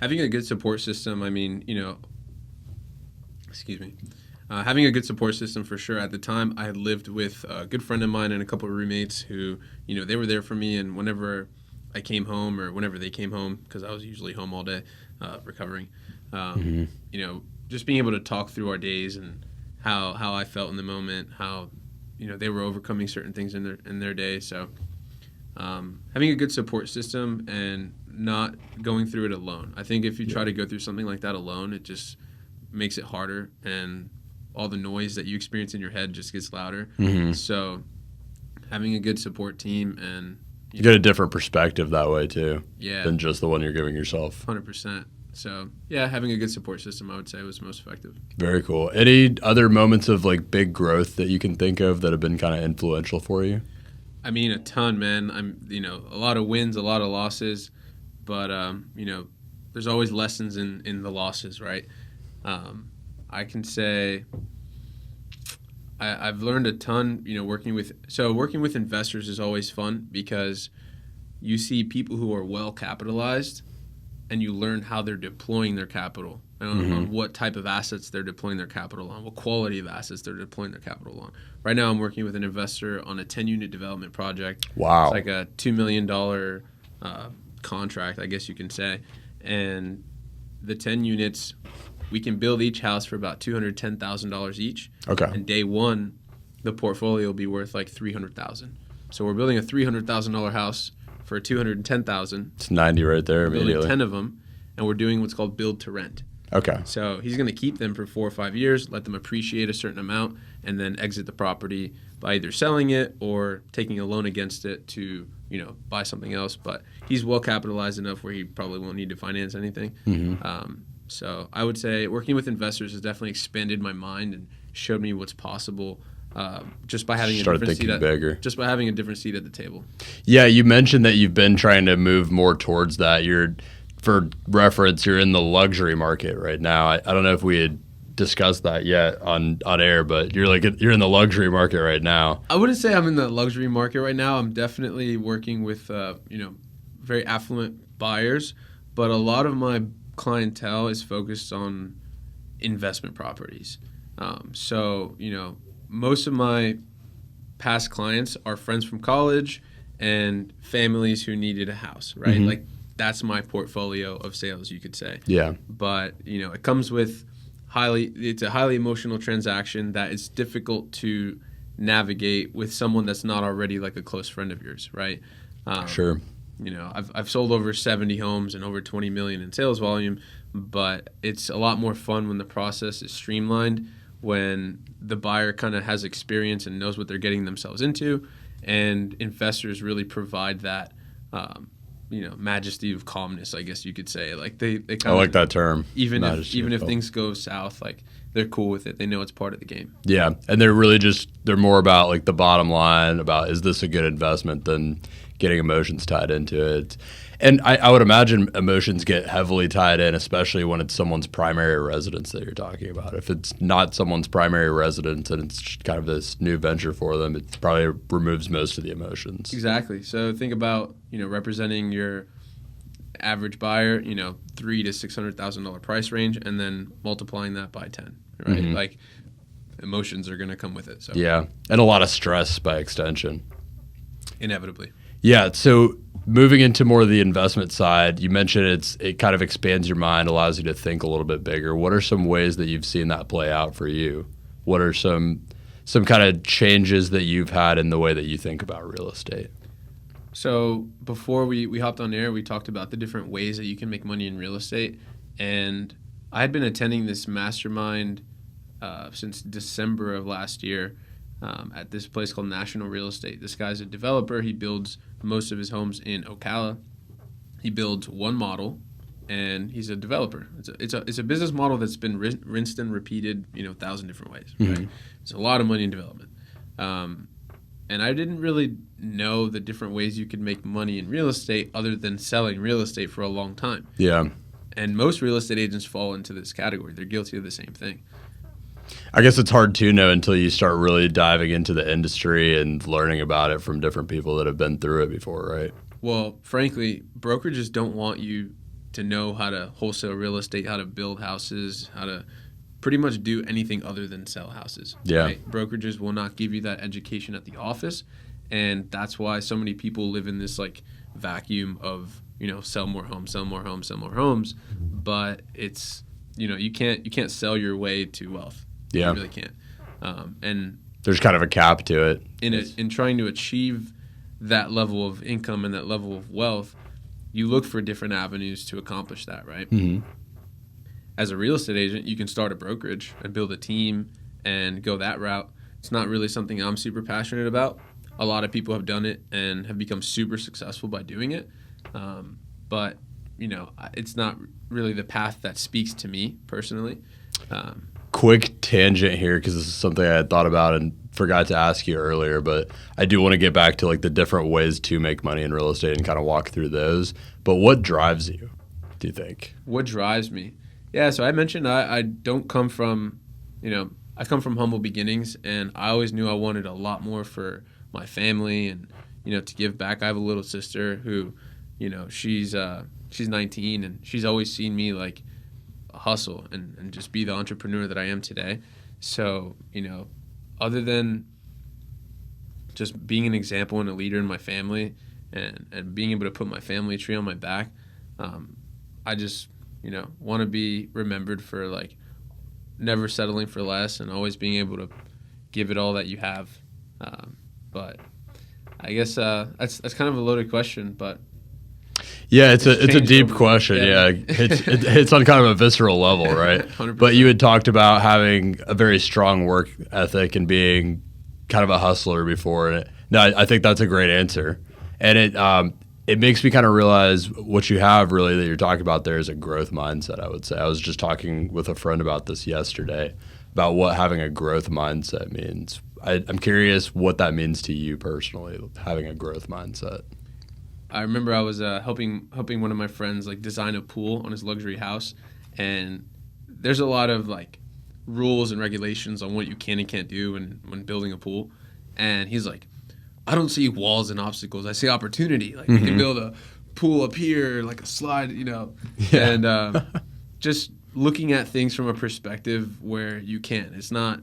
Having a good support system. I mean, you know, having a good support system for sure. At the time, I had lived with a good friend of mine and a couple of roommates who, you know, they were there for me. And whenever I came home, or whenever they came home, because I was usually home all day recovering, you know, just being able to talk through our days and how I felt in the moment, how, you know, they were overcoming certain things in their day. So having a good support system and not going through it alone. I think if you try to go through something like that alone, it just makes it harder, and all the noise that you experience in your head just gets louder. So having a good support team, and you get a different perspective that way too, yeah, than just the one you're giving yourself. 100%. So yeah, having a good support system, I would say, was most effective. Very cool. Any other moments of like big growth that you can think of that have been kind of influential for you? I mean, a ton, man. You know, a lot of wins, a lot of losses, but you know, there's always lessons in the losses, right? I can say I've learned a ton, you know, working with investors is always fun, because you see people who are well capitalized, and you learn how they're deploying their capital, and on what type of assets they're deploying their capital on, what quality of assets they're deploying their capital on. Right now I'm working with an investor on a 10-unit development project. Wow. It's like a $2 million contract, I guess you can say. And the 10 units, we can build each house for about $210,000 each. Okay. And day one, the portfolio will be worth like $300,000. So we're building a $300,000 house for $210,000. It's 90 right there immediately. Building 10 of them, and we're doing what's called build to rent. Okay. So he's going to keep them for 4 or 5 years, let them appreciate a certain amount, and then exit the property by either selling it or taking a loan against it to, buy something else. But he's well capitalized enough where he probably won't need to finance anything. So I would say working with investors has definitely expanded my mind and showed me what's possible just by having just by having a different seat at the table. Yeah, you mentioned that you've been trying to move more towards that. For reference, you're in the luxury market right now. I don't know if we had discussed that yet on air, but you're in the luxury market right now. I wouldn't say I'm in the luxury market right now. I'm definitely working with very affluent buyers, but a lot of my clientele is focused on investment properties. So most of my past clients are friends from college and families who needed a house, right? Mm-hmm. Like that's my portfolio of sales, you could say. Yeah. But it comes with it's a highly emotional transaction that is difficult to navigate with someone that's not already like a close friend of yours, right? Sure. I've sold over 70 homes and over 20 million in sales volume, but it's a lot more fun when the process is streamlined, when the buyer kind of has experience and knows what they're getting themselves into, and investors really provide that majesty of calmness, I guess you could say. Like they kind of, I like that term. Even if things go south, like they're cool with it. They know it's part of the game. Yeah, and they're more about like the bottom line, about is this a good investment, than getting emotions tied into it. And I would imagine emotions get heavily tied in, especially when it's someone's primary residence that you're talking about. If it's not someone's primary residence and it's kind of this new venture for them, it probably removes most of the emotions. Exactly. So think about, representing your average buyer, $300,000 to $600,000 price range, and then multiplying that by 10, right? Mm-hmm. Like emotions are going to come with it. So yeah, and a lot of stress by extension. Inevitably. Yeah. So moving into more of the investment side, you mentioned it kind of expands your mind, allows you to think a little bit bigger. What are some ways that you've seen that play out for you? What are some kind of changes that you've had in the way that you think about real estate? So before we hopped on air, we talked about the different ways that you can make money in real estate. And I had been attending this mastermind since December of last year at this place called National Real Estate. This guy's a developer. He builds most of his homes in Ocala. He builds one model, and he's a developer. It's a business model that's been rinsed and repeated, 1,000 different ways. Right? Mm-hmm. There's a lot of money in development. And I didn't really know the different ways you could make money in real estate other than selling real estate for a long time. Yeah. And most real estate agents fall into this category. They're guilty of the same thing. I guess it's hard to know until you start really diving into the industry and learning about it from different people that have been through it before, right? Well, frankly, brokerages don't want you to know how to wholesale real estate, how to build houses, how to pretty much do anything other than sell houses. Yeah. Right? Brokerages will not give you that education at the office, and that's why so many people live in this like vacuum of, sell more homes, sell more homes, sell more homes. But it's, you can't sell your way to wealth. Yeah. You really can't. And there's kind of a cap to it. In trying to achieve that level of income and that level of wealth, you look for different avenues to accomplish that, right? Mm-hmm. As a real estate agent, you can start a brokerage and build a team and go that route. It's not really something I'm super passionate about. A lot of people have done it and have become super successful by doing it. But, it's not really the path that speaks to me personally. Quick tangent here, because this is something I had thought about and forgot to ask you earlier, but I do want to get back to like the different ways to make money in real estate and kind of walk through those. But what drives you, do you think? What drives me? Yeah, so I mentioned I don't come from, I come from humble beginnings, and I always knew I wanted a lot more for my family and, to give back. I have a little sister who, she's 19, and she's always seen me like hustle and just be the entrepreneur that I am today. So, other than just being an example and a leader in my family and being able to put my family tree on my back, I just want to be remembered for like never settling for less and always being able to give it all that you have. But I guess that's kind of a loaded question, but Yeah, it's a changed deep over- question. Yeah, it's on kind of a visceral level, right? 100%. But you had talked about having a very strong work ethic and being kind of a hustler before. And I think that's a great answer, and it makes me kind of realize what you have really that you're talking about there is a growth mindset. I would say I was just talking with a friend about this yesterday about what having a growth mindset means. I'm curious what that means to you personally, having a growth mindset. I remember I was helping one of my friends like design a pool on his luxury house, and there's a lot of like rules and regulations on what you can and can't do when building a pool. And he's like, I don't see walls and obstacles. I see opportunity. Like we can build a pool up here, like a slide, Yeah. and just looking at things from a perspective where you can. It's not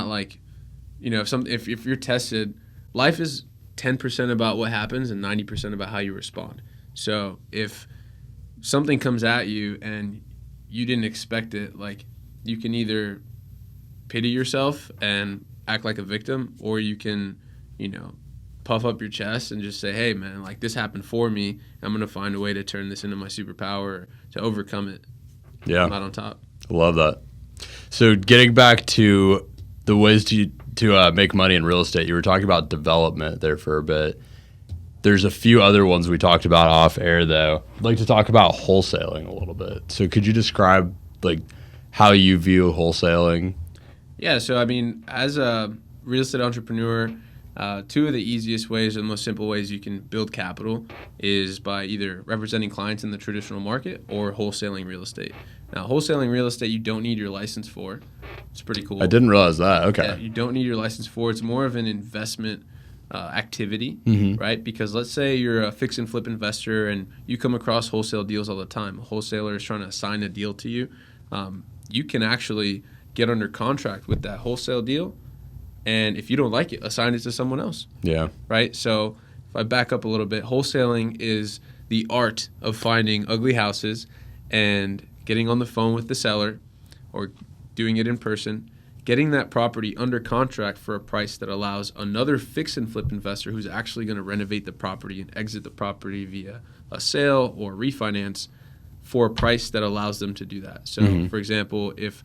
like, if you're tested, life is 10% about what happens and 90% about how you respond. So if something comes at you and you didn't expect it, like you can either pity yourself and act like a victim, or you can, puff up your chest and just say, hey man, like this happened for me. I'm going to find a way to turn this into my superpower to overcome it. Yeah. I'm out on top. I love that. So getting back to the ways to make money in real estate, you were talking about development there for a bit. There's a few other ones we talked about off air, though. I'd like to talk about wholesaling a little bit. So could you describe like how you view wholesaling? Yeah, so I mean, as a real estate entrepreneur, two of the easiest ways and most simple ways you can build capital is by either representing clients in the traditional market or wholesaling real estate. Now, wholesaling real estate, you don't need your license for. It's pretty cool. I didn't realize that. Okay. Yeah, you don't need your license for. It's more of an investment activity, right? Because let's say you're a fix and flip investor and you come across wholesale deals all the time. A wholesaler is trying to assign a deal to you. You can actually get under contract with that wholesale deal, and if you don't like it, assign it to someone else. Yeah. Right? So if I back up a little bit, wholesaling is the art of finding ugly houses and getting on the phone with the seller or doing it in person, getting that property under contract for a price that allows another fix and flip investor who's actually going to renovate the property and exit the property via a sale or refinance for a price that allows them to do that. So, for example, if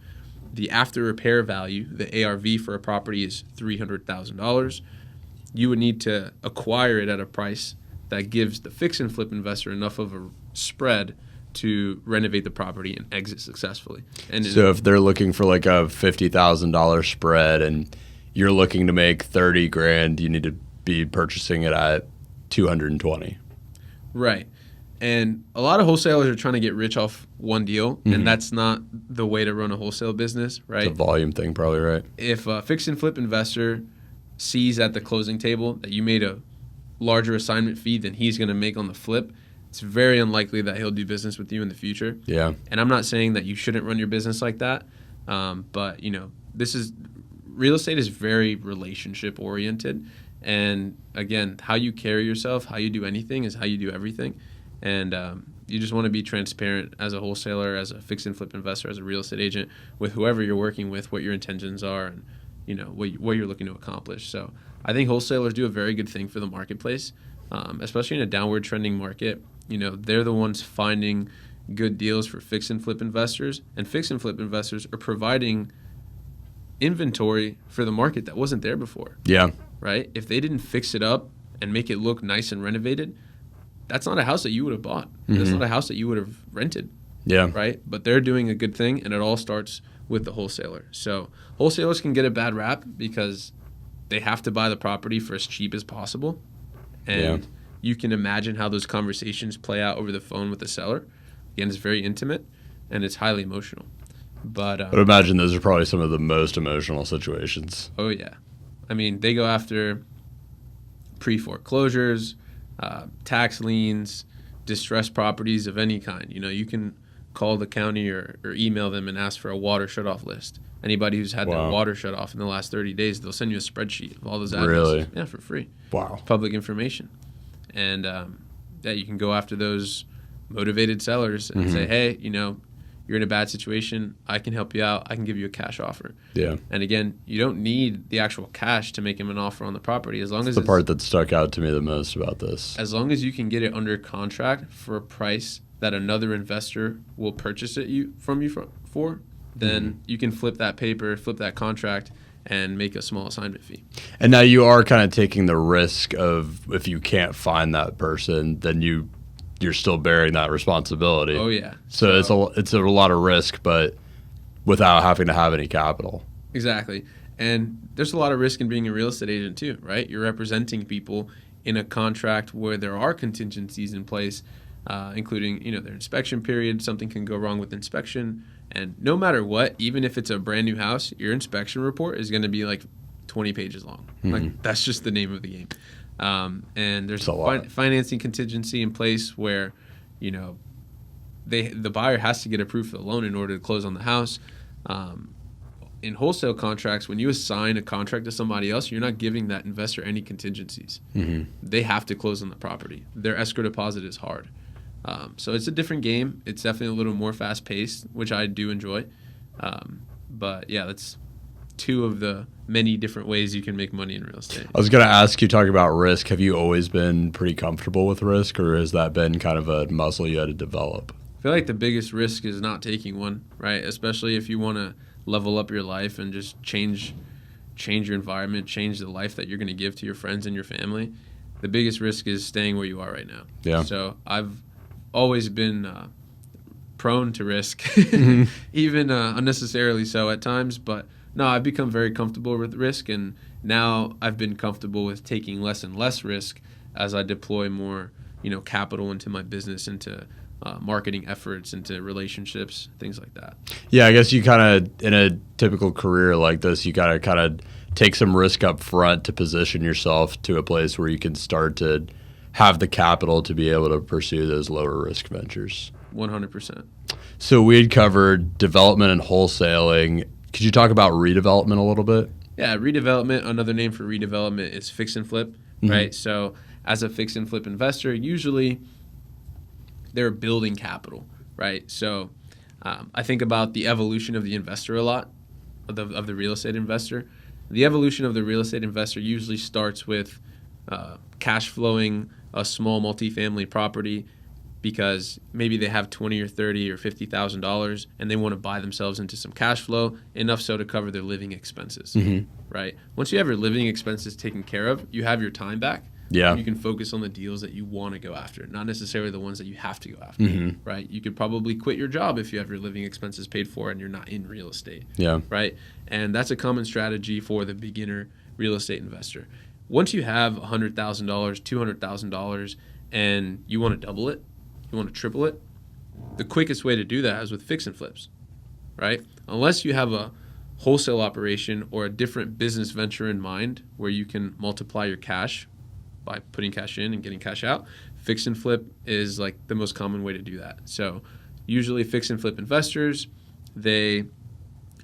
the after repair value, the ARV for a property is $300,000, you would need to acquire it at a price that gives the fix and flip investor enough of a spread to renovate the property and exit successfully. And So if they're looking for like a $50,000 spread and you're looking to make $30,000, you need to be purchasing it at $220,000. Right. And a lot of wholesalers are trying to get rich off one deal, and that's not the way to run a wholesale business, right? It's a volume thing, probably, right? If a fix and flip investor sees at the closing table that you made a larger assignment fee than he's going to make on the flip, it's very unlikely that he'll do business with you in the future. Yeah. And I'm not saying that you shouldn't run your business like that, but real estate is very relationship oriented, and again, how you carry yourself, how you do anything is how you do everything. And you just want to be transparent as a wholesaler, as a fix and flip investor, as a real estate agent with whoever you're working with, what your intentions are, and what you're looking to accomplish. So I think wholesalers do a very good thing for the marketplace, especially in a downward trending market. They're the ones finding good deals for fix and flip investors, and fix and flip investors are providing inventory for the market that wasn't there before. Yeah. Right? If they didn't fix it up and make it look nice and renovated, that's not a house that you would have bought. That's not a house that you would have rented. Yeah. Right? But they're doing a good thing, and it all starts with the wholesaler. So wholesalers can get a bad rap because they have to buy the property for as cheap as possible. And you can imagine how those conversations play out over the phone with the seller. Again, it's very intimate, and it's highly emotional. But I would imagine those are probably some of the most emotional situations. Oh, yeah. I mean, they go after pre-foreclosures, tax liens, distressed properties of any kind. You can call the county or email them and ask for a water shut-off list. Anybody who's had their water shut off in the last 30 days, they'll send you a spreadsheet of all those addresses. Really? Yeah, for free. Wow. Public information. And you can go after those motivated sellers and say, hey, you're you're in a bad situation, I can help you out. I can give you a cash offer. Yeah. And again, you don't need the actual cash to make him an offer on the property. As long as the part that stuck out to me the most about this. As long as you can get it under contract for a price that another investor will purchase it from you for, then you can flip that paper, flip that contract, and make a small assignment fee. And now you are kind of taking the risk of, if you can't find that person, then you're still bearing that responsibility. Oh yeah. So it's a lot of risk, but without having to have any capital. Exactly. And there's a lot of risk in being a real estate agent too, right? You're representing people in a contract where there are contingencies in place, including, their inspection period. Something can go wrong with inspection. And no matter what, even if it's a brand new house, your inspection report is going to be like 20 pages long. Like that's just the name of the game. And there's financing contingency in place where, the buyer has to get approved for the loan in order to close on the house. In wholesale contracts, when you assign a contract to somebody else, you're not giving that investor any contingencies. They have to close on the property. Their escrow deposit is hard. So it's a different game. It's definitely a little more fast-paced, which I do enjoy. But yeah, that's two of the many different ways you can make money in real estate. I was going to ask you, talking about risk, have you always been pretty comfortable with risk, or has that been kind of a muscle you had to develop? I feel like the biggest risk is not taking one, right? Especially if you want to level up your life and just change your environment, change the life that you're going to give to your friends and your family. The biggest risk is staying where you are right now. Yeah. So I've always been prone to risk, even unnecessarily so at times. But no, I've become very comfortable with risk, and now I've been comfortable with taking less and less risk as I deploy more, capital into my business, into marketing efforts, into relationships, things like that. Yeah, I guess you kind of, in a typical career like this, you got to kind of take some risk up front to position yourself to a place where you can start to have the capital to be able to pursue those lower risk ventures. 100%. So we had covered development and wholesaling. Could you talk about redevelopment a little bit? Yeah, redevelopment, another name for redevelopment is fix and flip, right? So as a fix and flip investor, usually they're building capital, right? So I think about the evolution of the investor a lot, of the real estate investor. The evolution of the real estate investor usually starts with cash flowing a small multifamily property because maybe they have $20 or $30 or $50,000 and they want to buy themselves into some cash flow, enough so to cover their living expenses, right? Once you have your living expenses taken care of, you have your time back. Yeah. You can focus on the deals that you want to go after, not necessarily the ones that you have to go after, right? You could probably quit your job if you have your living expenses paid for and you're not in real estate, right? And that's a common strategy for the beginner real estate investor. Once you have $100,000, $200,000, and you want to double it, you want to triple it, the quickest way to do that is with fix and flips, right? Unless you have a wholesale operation or a different business venture in mind where you can multiply your cash by putting cash in and getting cash out, fix and flip is like the most common way to do that. So usually fix and flip investors, they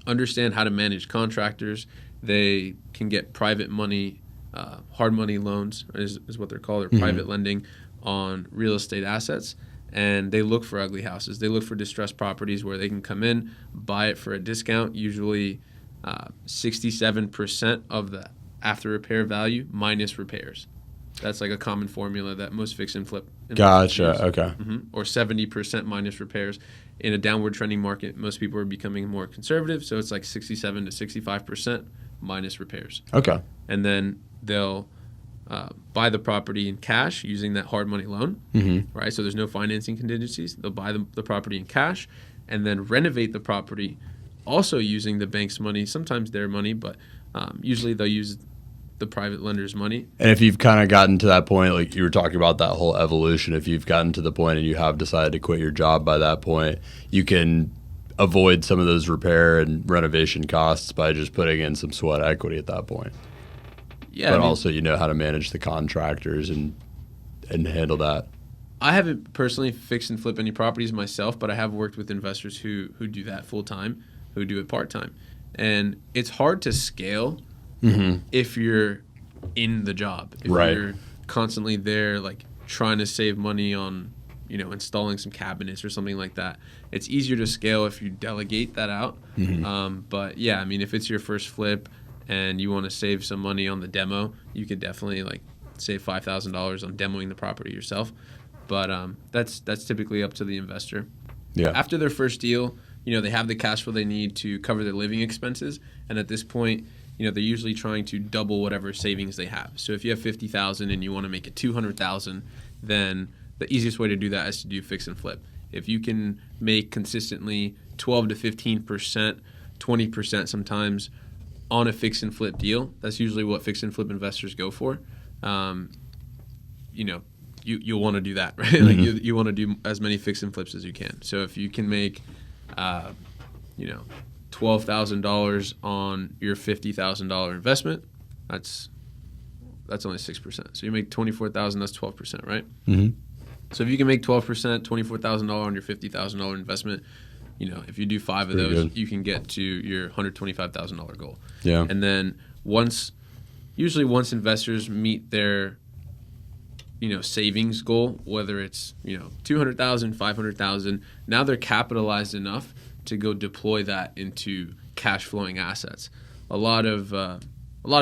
understand how to manage contractors. They can get private money, hard money loans is what they're called, or private lending on real estate assets. And they look for ugly houses. They look for distressed properties where they can come in, buy it for a discount, usually 67% of the after repair value minus repairs. That's like a common formula that most fix and flip. Gotcha. Use. Okay. Or 70% minus repairs. In a downward trending market, most people are becoming more conservative, so it's like 67 to 65% minus repairs. Okay. And then they'll buy the property in cash using that hard money loan, right? So there's no financing contingencies. They'll buy the property in cash and then renovate the property also using the bank's money, sometimes their money, but usually they'll use the private lender's money. And if you've kind of gotten to that point, like you were talking about that whole evolution, if you've gotten to the point and you have decided to quit your job by that point, you can avoid some of those repair and renovation costs by just putting in some sweat equity at that point. Yeah, but also you know how to manage the contractors and handle that. I haven't personally fixed and flipped any properties myself, but I have worked with investors who do that full time, who do it part time. And it's hard to scale if you're in the job. If you're constantly there, like trying to save money on installing some cabinets or something like that. It's easier to scale if you delegate that out. But yeah, I mean, if it's your first flip and you want to save some money on the demo, you could definitely like save $5,000 on demoing the property yourself. But that's typically up to the investor. Yeah. After their first deal, they have the cash flow they need to cover their living expenses, and at this point, they're usually trying to double whatever savings they have. So if you have $50,000 and you want to make it $200,000, then the easiest way to do that is to do fix and flip. If you can make consistently 12 to 15%, 20% sometimes on a fix and flip deal, that's usually what fix and flip investors go for. You'll want to do that, right? Like you want to do as many fix and flips as you can. So if you can make, $12,000 on your $50,000 investment, that's only 6%. So you make $24,000, that's 12%, right? So if you can make 12%, $24,000 on your $50,000 investment, if you do 5 of those, good. You can get to your $125,000 goal. Yeah. And then usually once investors meet their savings goal, whether it's $200,000, $500,000, now they're capitalized enough to go deploy that into cash flowing assets. A lot of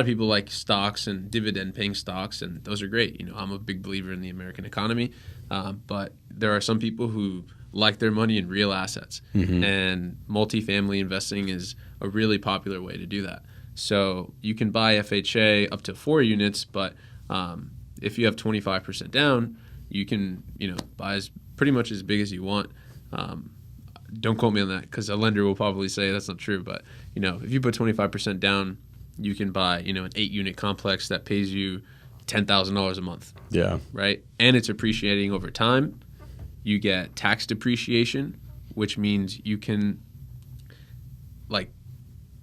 people like stocks and dividend paying stocks, and those are great. I'm a big believer in the American economy, but there are some people who like their money in real assets, and multifamily investing is a really popular way to do that. So you can buy FHA up to 4 units, but if you have 25% down, you can buy pretty much as big as you want. Don't quote me on that because a lender will probably say that's not true. But if you put 25% down, you can buy an 8-unit complex that pays you $10,000 a month. Yeah. Right, and it's appreciating over time. You get tax depreciation, which means you can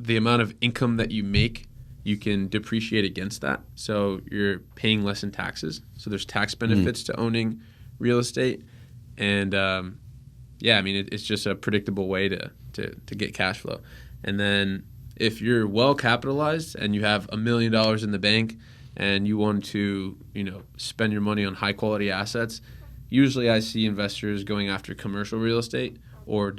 the amount of income that you make, you can depreciate against that. So you're paying less in taxes. So there's tax benefits to owning real estate. And it's just a predictable way to get cash flow. And then if you're well capitalized and you have $1 million in the bank and you want to, spend your money on high quality assets, usually I see investors going after commercial real estate or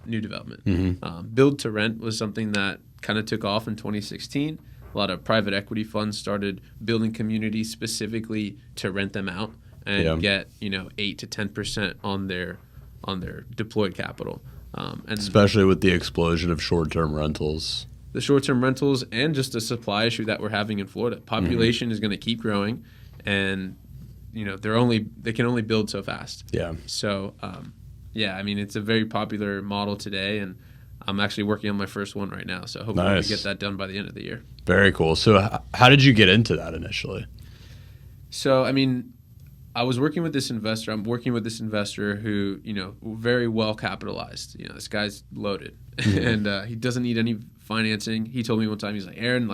new development. Build to rent was something that kind of took off in 2016. A lot of private equity funds started building communities specifically to rent them out and get 8 to 10% on their deployed capital. And especially with the explosion of short-term rentals. The short-term rentals and just the supply issue that we're having in Florida. Population is going to keep growing, and they can only build so fast. Yeah. So it's a very popular model today, and I'm actually working on my first one right now. So hopefully we get that done by the end of the year. Very cool. So how did you get into that initially? So I was working with this investor. I'm working with this investor who, very well capitalized. This guy's loaded, and he doesn't need any financing. He told me one time, he's like, Aaron,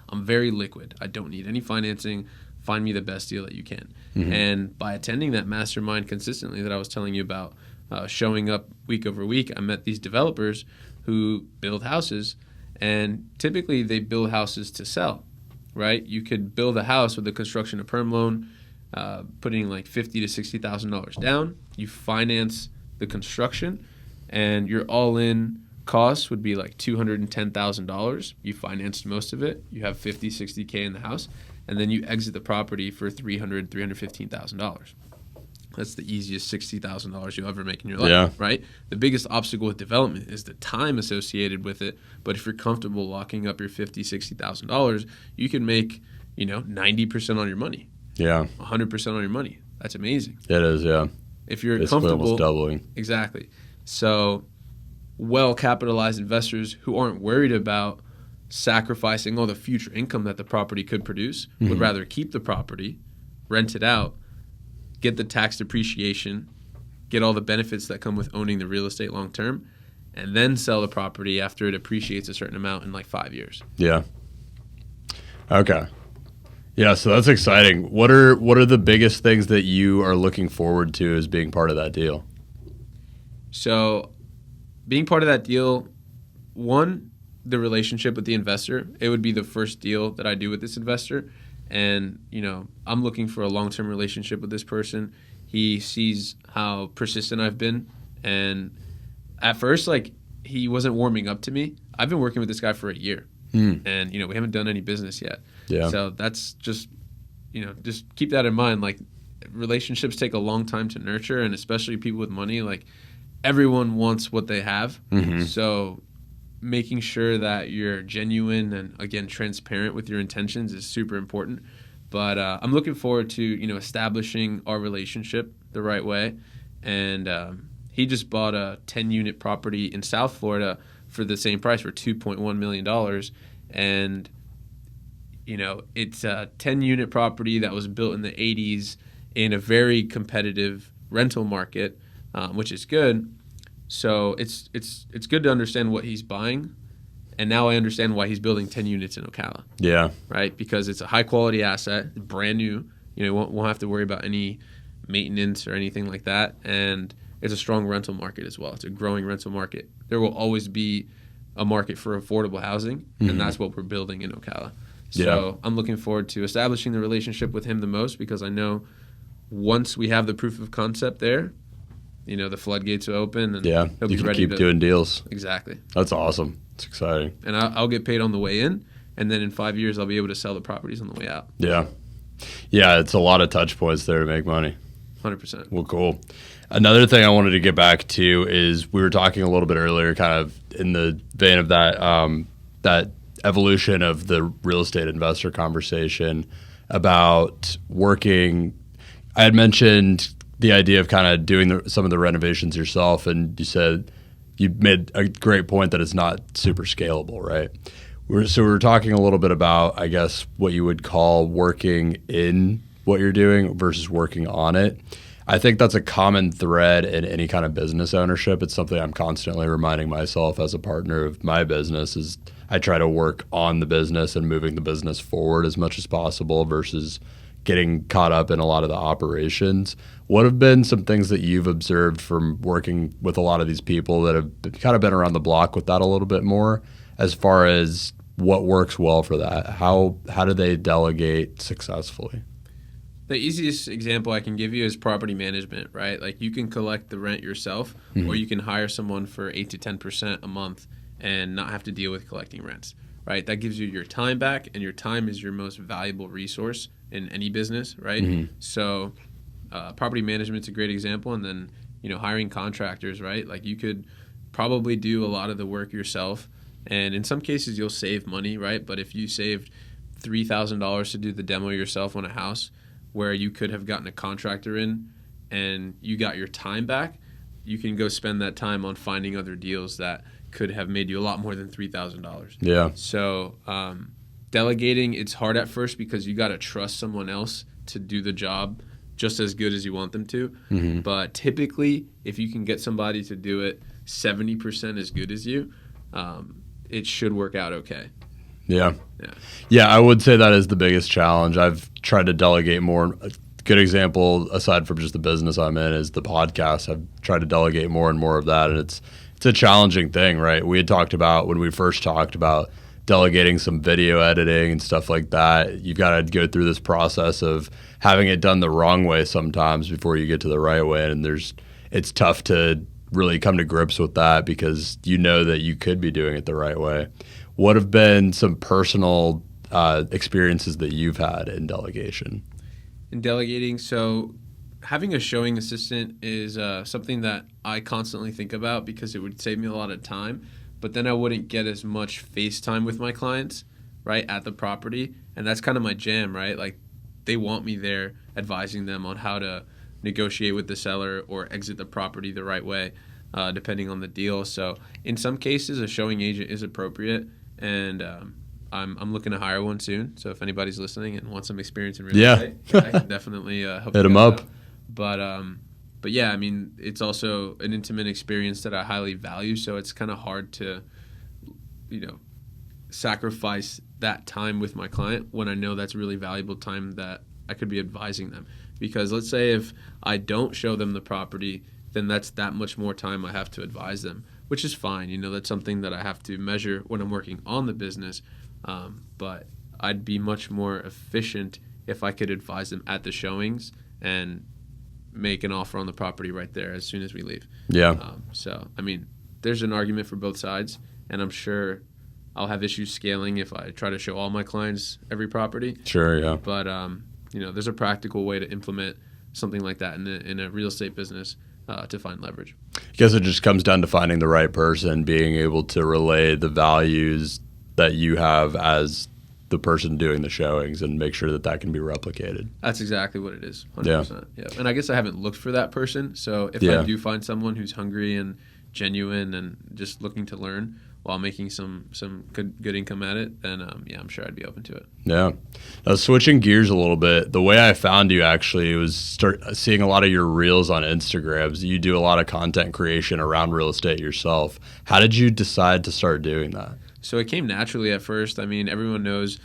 I'm very liquid. I don't need any financing. Find me the best deal that you can. And by attending that mastermind consistently that I was telling you about, showing up week over week, I met these developers who build houses, and typically they build houses to sell, right? You could build a house with a construction to perm loan, putting $50,000 to $60,000 down. You finance the construction, and your all-in costs would be $210,000. You financed most of it. You have $50,000, $60,000 in the house, and then you exit the property for $300,000, $315,000. That's the easiest $60,000 you'll ever make in your life, right? The biggest obstacle with development is the time associated with it. But if you're comfortable locking up your $50,000, $60,000, you can make 90% on your money. Yeah, 100% on your money. That's amazing. It is, yeah. If you're it's comfortable, almost doubling. Exactly. So, well-capitalized investors who aren't worried about sacrificing all the future income that the property could produce would rather keep the property, rent it out, get the tax depreciation, get all the benefits that come with owning the real estate long term, and then sell the property after it appreciates a certain amount in 5 years. Yeah. Okay. Yeah, so that's exciting. What are the biggest things that you are looking forward to as being part of that deal? So, being part of that deal, one, the relationship with the investor. It would be the first deal that I do with this investor. And, I'm looking for a long-term relationship with this person. He sees how persistent I've been, and at first, like, he wasn't warming up to me. I've been working with this guy for a year, and we haven't done any business yet. Yeah. So that's just just keep that in mind. Like, relationships take a long time to nurture, and especially people with money. Like, everyone wants what they have. So making sure that you're genuine and, again, transparent with your intentions is super important. But I'm looking forward to establishing our relationship the right way. And he just bought a 10-unit property in South Florida for the same price, for $2.1 million. And it's a 10-unit property that was built in the 80s in a very competitive rental market, which is good. So it's good to understand what he's buying, and now I understand why he's building 10 units in Ocala. Yeah. Right? Because it's a high-quality asset, brand new. Won't have to worry about any maintenance or anything like that, and it's a strong rental market as well. It's a growing rental market. There will always be a market for affordable housing, and that's what we're building in Ocala. So I'm looking forward to establishing the relationship with him the most, because I know once we have the proof of concept there, the floodgates will open, and he'll be you can ready keep doing deals. Exactly. That's awesome. It's exciting. And I'll get paid on the way in, and then in 5 years I'll be able to sell the properties on the way out. Yeah. Yeah, it's a lot of touch points there to make money. 100%. Well, cool. Another thing I wanted to get back to is we were talking a little bit earlier, kind of in the vein of that evolution of the real estate investor conversation about working. I had mentioned the idea of kind of doing some of the renovations yourself, and you said you made a great point that it's not super scalable, right? So we were talking a little bit about, I guess, what you would call working in what you're doing versus working on it. I think that's a common thread in any kind of business ownership. It's something I'm constantly reminding myself as a partner of my business is I try to work on the business and moving the business forward as much as possible versus getting caught up in a lot of the operations. What have been some things that you've observed from working with a lot of these people that have kind of been around the block with that a little bit more, as far as what works well for that? How do they delegate successfully? The easiest example I can give you is property management, right? Like, you can collect the rent yourself, or you can hire someone for 8 to 10% a month and not have to deal with collecting rents, right? That gives you your time back, and your time is your most valuable resource in any business, right? So property management's a great example. And then, hiring contractors, right? Like, you could probably do a lot of the work yourself, and in some cases you'll save money, right? But if you saved $3,000 to do the demo yourself on a house, where you could have gotten a contractor in and you got your time back, you can go spend that time on finding other deals that could have made you a lot more than $3,000. Yeah. So delegating, it's hard at first because you got to trust someone else to do the job just as good as you want them to. But typically, if you can get somebody to do it 70% as good as you, it should work out okay. Yeah, I would say that is the biggest challenge. I've tried to delegate more. A good example, aside from just the business I'm in, is the podcast. I've tried to delegate more and more of that, and it's a challenging thing, right? We had talked about, when we first talked about delegating some video editing and stuff like that, you've got to go through this process of having it done the wrong way sometimes before you get to the right way, and it's tough to really come to grips with that because you know that you could be doing it the right way. What have been some personal experiences that you've had in delegation? In delegating, so having a showing assistant is something that I constantly think about because it would save me a lot of time, but then I wouldn't get as much face time with my clients, right, at the property, and that's kind of my jam, right? Like, they want me there advising them on how to negotiate with the seller or exit the property the right way, depending on the deal. So in some cases, a showing agent is appropriate. And I'm looking to hire one soon. So if anybody's listening and wants some experience in real estate, I can definitely help hit them up. But yeah, I mean, it's also an intimate experience that I highly value. So it's kind of hard to, sacrifice that time with my client when I know that's really valuable time that I could be advising them. Because let's say if I don't show them the property, then that's that much more time I have to advise them, which is fine. That's something that I have to measure when I'm working on the business. But I'd be much more efficient if I could advise them at the showings and make an offer on the property right there as soon as we leave. Yeah. So, I mean, there's an argument for both sides, and I'm sure I'll have issues scaling if I try to show all my clients every property. Sure, yeah. But, there's a practical way to implement something like that in a real estate business to find leverage. I guess it just comes down to finding the right person, being able to relay the values that you have as the person doing the showings and make sure that that can be replicated. That's exactly what it is, 100%. Yeah. And I guess I haven't looked for that person. So if I do find someone who's hungry and genuine and just looking to learn while making some good income at it, then I'm sure I'd be open to it. Yeah. Now, switching gears a little bit, the way I found you actually was start seeing a lot of your reels on Instagrams. You do a lot of content creation around real estate yourself. How did you decide to start doing that? So it came naturally at first. I mean, everyone knows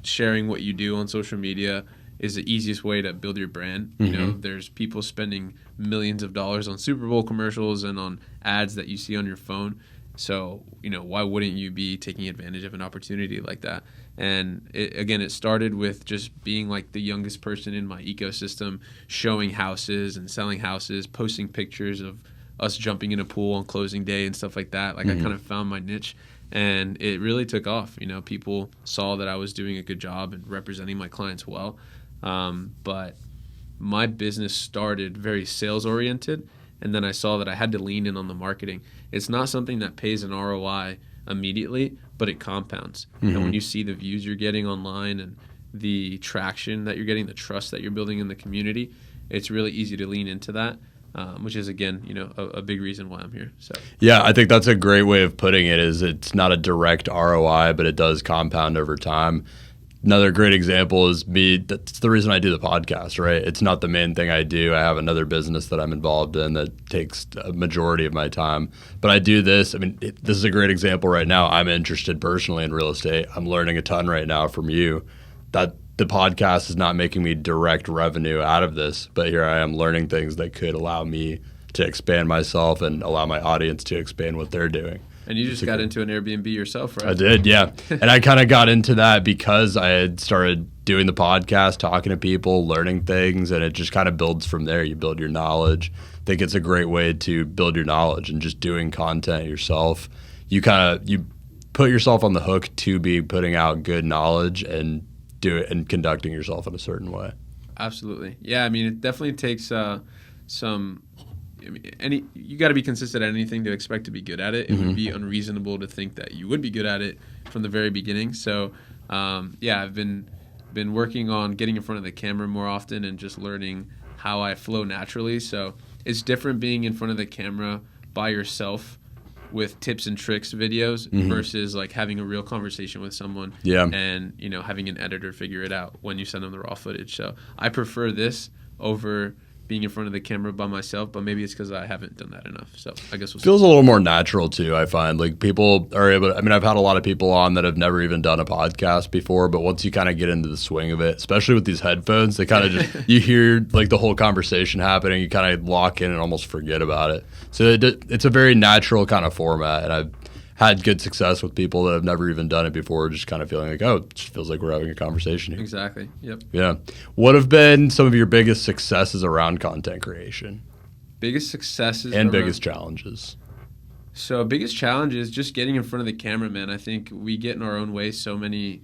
sharing what you do on social media is the easiest way to build your brand. You know, there's people spending millions of dollars on Super Bowl commercials and on ads that you see on your phone. So, why wouldn't you be taking advantage of an opportunity like that? And it started with just being like the youngest person in my ecosystem, showing houses and selling houses, posting pictures of us jumping in a pool on closing day and stuff like that. Like I kind of found my niche. And it really took off. People saw that I was doing a good job and representing my clients well. But my business started very sales oriented. And then I saw that I had to lean in on the marketing. It's not something that pays an ROI immediately, but it compounds. And when you see the views you're getting online and the traction that you're getting, the trust that you're building in the community, it's really easy to lean into that. Which is, again, a big reason why I'm here. So yeah, I think that's a great way of putting it, is it's not a direct ROI, but it does compound over time. Another great example is me. That's the reason I do the podcast, right? It's not the main thing I do. I have another business that I'm involved in that takes a majority of my time. But I do this. I mean, this is a great example right now. I'm interested personally in real estate. I'm learning a ton right now from you. That the podcast is not making me direct revenue out of this, but here I am learning things that could allow me to expand myself and allow my audience to expand what they're doing. And you just got into an Airbnb yourself, right? I did, yeah. And I kind of got into that because I had started doing the podcast, talking to people, learning things, and it just kind of builds from there. You build your knowledge. I think it's a great way to build your knowledge, and just doing content yourself. You put yourself on the hook to be putting out good knowledge and do it and conducting yourself in a certain way. Absolutely. Yeah, I mean, it definitely takes you got to be consistent at anything to expect to be good at it. It would be unreasonable to think that you would be good at it from the very beginning. So, I've been working on getting in front of the camera more often and just learning how I flow naturally. So it's different being in front of the camera by yourself with tips and tricks videos versus like having a real conversation with someone and having an editor figure it out when you send them the raw footage. So I prefer this over being in front of the camera by myself, but maybe it's because I haven't done that enough. So I guess we'll see. Feels a little more natural too, I find. Like people are able to, I mean, I've had a lot of people on that have never even done a podcast before, but once you kind of get into the swing of it, especially with these headphones, they kind of just, you hear like the whole conversation happening, you kind of lock in and almost forget about it. So it's a very natural kind of format, and I've had good success with people that have never even done it before, just kind of feeling like, oh, it just feels like we're having a conversation here. Exactly. Yep. Yeah. What have been some of your biggest successes around content creation? Biggest successes and biggest challenges? So biggest challenge is just getting in front of the camera, man. I think we get in our own way so many,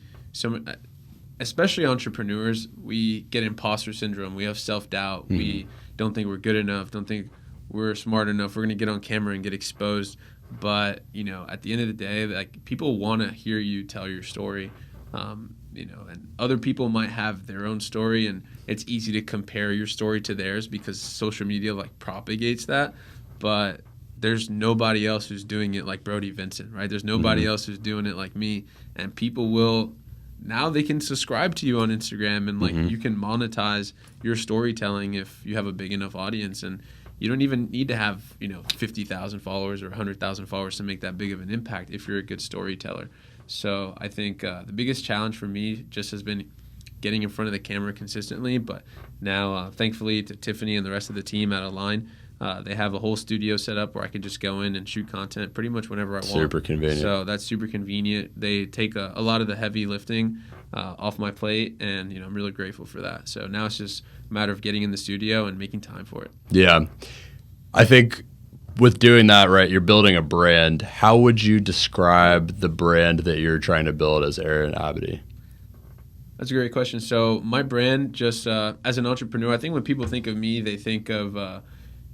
especially entrepreneurs, we get imposter syndrome. We have self-doubt. We don't think we're good enough, don't think we're smart enough. We're going to get on camera and get exposed. But, at the end of the day, like people want to hear you tell your story, and other people might have their own story, and it's easy to compare your story to theirs because social media like propagates that. But there's nobody else who's doing it like Brody, Vinson, right? There's nobody else who's doing it like me. And people now they can subscribe to you on Instagram, and like you can monetize your storytelling if you have a big enough audience. And you don't even need to have 50,000 followers or 100,000 followers to make that big of an impact if you're a good storyteller. So I think the biggest challenge for me just has been getting in front of the camera consistently. But now, thankfully, to Tiffany and the rest of the team at Align, they have a whole studio set up where I can just go in and shoot content pretty much whenever I want. Super convenient. So that's super convenient. They take a lot of the heavy lifting off my plate, and I'm really grateful for that. So now it's just a matter of getting in the studio and making time for it. Yeah. I think with doing that, right, you're building a brand. How would you describe the brand that you're trying to build as Aaron Abbadie? That's a great question. So my brand, just as an entrepreneur, I think when people think of me, they think of,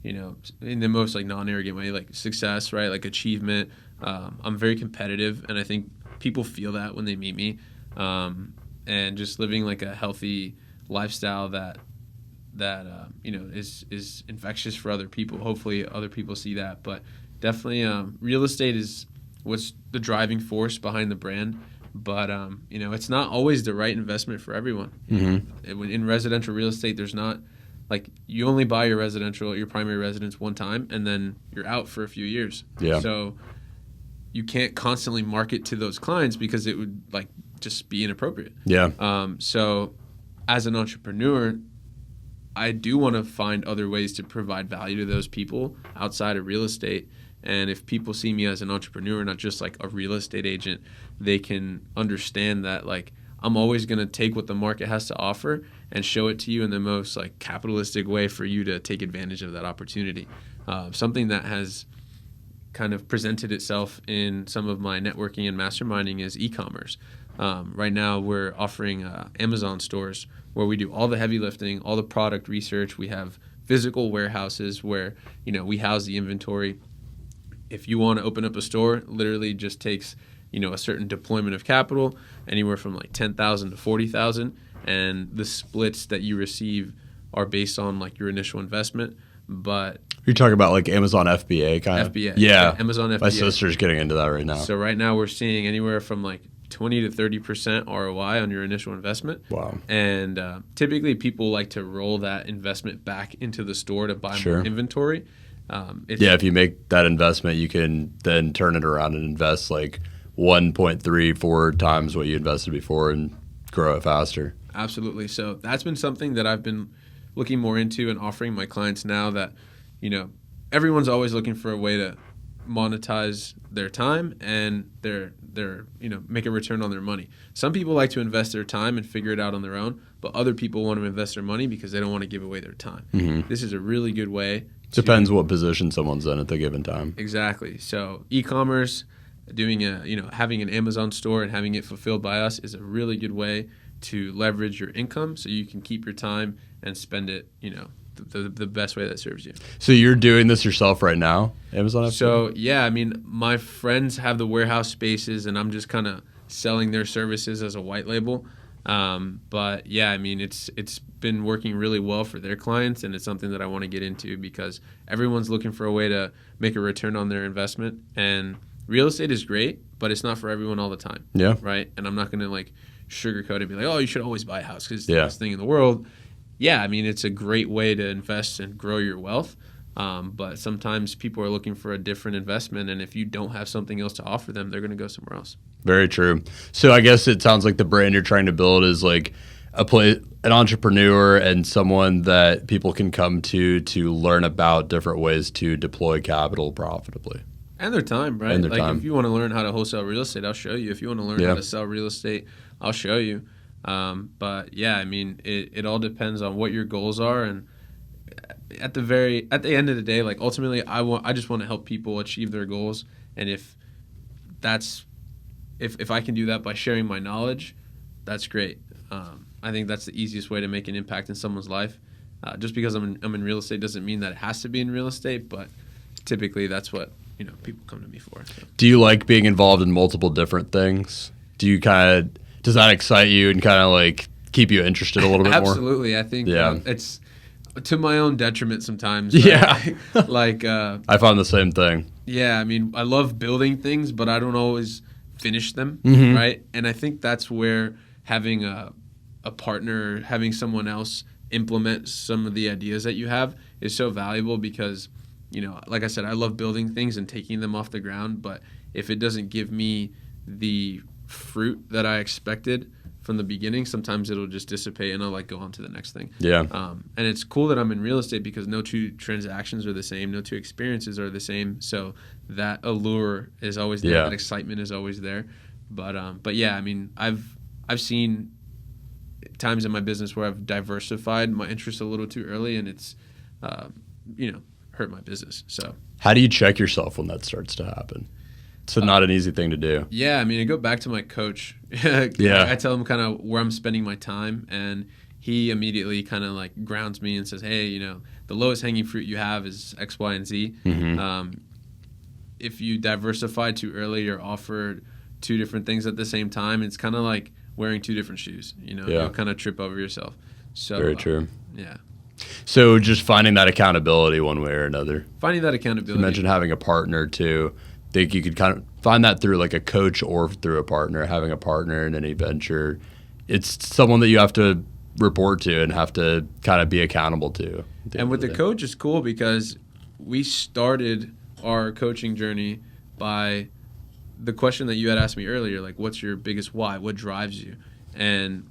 in the most like non-arrogant way, like success, right? Like achievement. I'm very competitive, and I think people feel that when they meet me. And just living like a healthy lifestyle that is infectious for other people. Hopefully other people see that. But definitely real estate is what's the driving force behind the brand. But, it's not always the right investment for everyone. Mm-hmm. In residential real estate, there's not, like, you only buy your primary residence one time, and then you're out for a few years. Yeah. So you can't constantly market to those clients because it would, like, just be inappropriate. Yeah. So as an entrepreneur, I do want to find other ways to provide value to those people outside of real estate. And if people see me as an entrepreneur, not just like a real estate agent, they can understand that like I'm always going to take what the market has to offer and show it to you in the most like capitalistic way for you to take advantage of that opportunity. Something that has kind of presented itself in some of my networking and masterminding is e-commerce. Right now we're offering Amazon stores where we do all the heavy lifting, all the product research. We have physical warehouses where, we house the inventory. If you want to open up a store, it literally just takes, a certain deployment of capital, anywhere from like 10,000 to 40,000, and the splits that you receive are based on like your initial investment. But you're talking about like Amazon FBA kind of? FBA. Yeah. Amazon FBA. My sister's getting into that right now. So right now we're seeing anywhere from like 20 to 30% ROI on your initial investment. Wow. And typically people like to roll that investment back into the store to buy Sure. more inventory. If you make that investment, you can then turn it around and invest like 1.34 times what you invested before and grow it faster. Absolutely. So that's been something that I've been looking more into and offering my clients now that, everyone's always looking for a way to monetize their time and their make a return on their money. Some people like to invest their time and figure it out on their own, but other people want to invest their money because they don't want to give away their time. Mm-hmm. This is a really good way. Depends what position someone's in at the given time. Exactly. So e-commerce, doing having an Amazon store and having it fulfilled by us is a really good way to leverage your income so you can keep your time and spend it, the best way that serves you. So you're doing this yourself right now, Amazon? So yeah, my friends have the warehouse spaces and I'm just kind of selling their services as a white label. But yeah, it's been working really well for their clients, and it's something that I want to get into because everyone's looking for a way to make a return on their investment. And real estate is great, but it's not for everyone all the time. Yeah. Right. And I'm not going to like sugarcoat it and be like, oh, you should always buy a house because it's the Yeah. best thing in the world. Yeah, it's a great way to invest and grow your wealth. But sometimes people are looking for a different investment, and if you don't have something else to offer them, they're going to go somewhere else. Very true. So I guess it sounds like the brand you're trying to build is like an entrepreneur and someone that people can come to learn about different ways to deploy capital profitably. And their time, right? And their like time. If you want to learn how to wholesale real estate, I'll show you. If you want to learn how to sell real estate, I'll show you. But yeah, it all depends on what your goals are, and at the end of the day, like ultimately, I just want to help people achieve their goals, and if I can do that by sharing my knowledge, that's great. I think that's the easiest way to make an impact in someone's life. Just because I'm in real estate doesn't mean that it has to be in real estate, but typically that's what people come to me for. So. Do you like being involved in multiple different things? Does that excite you and kind of like keep you interested a little bit more? Absolutely. I think it's to my own detriment sometimes. Right? Yeah. Like I found the same thing. Yeah, I love building things, but I don't always finish them, Mm-hmm. right? And I think that's where having a partner, having someone else implement some of the ideas that you have is so valuable because, like I said, I love building things and taking them off the ground, but if it doesn't give me the fruit that I expected from the beginning, sometimes it'll just dissipate and I'll go on to the next thing. Yeah. And it's cool that I'm in real estate because no two transactions are the same, no two experiences are the same. So that allure is always there, that excitement is always there. But yeah, I've seen times in my business where I've diversified my interests a little too early, and it's hurt my business. So how do you check yourself when that starts to happen? It's not an easy thing to do. Yeah, I mean, I go back to my coach. Yeah. I tell him kind of where I'm spending my time, and he immediately kind of like grounds me and says, hey, the lowest hanging fruit you have is X, Y, and Z. If you diversify too early or offer two different things at the same time, it's kind of like wearing two different shoes. You'll kind of trip over yourself. So very true. Yeah. So just finding that accountability one way or another. Finding that accountability. You mentioned having a partner too. Think you could kind of find that through like a coach or through a partner. Having a partner in any venture, it's someone that you have to report to and have to kind of be accountable to. And with the coach, it's cool because we started our coaching journey by the question that you had asked me earlier, like, what's your biggest why? What drives you? And,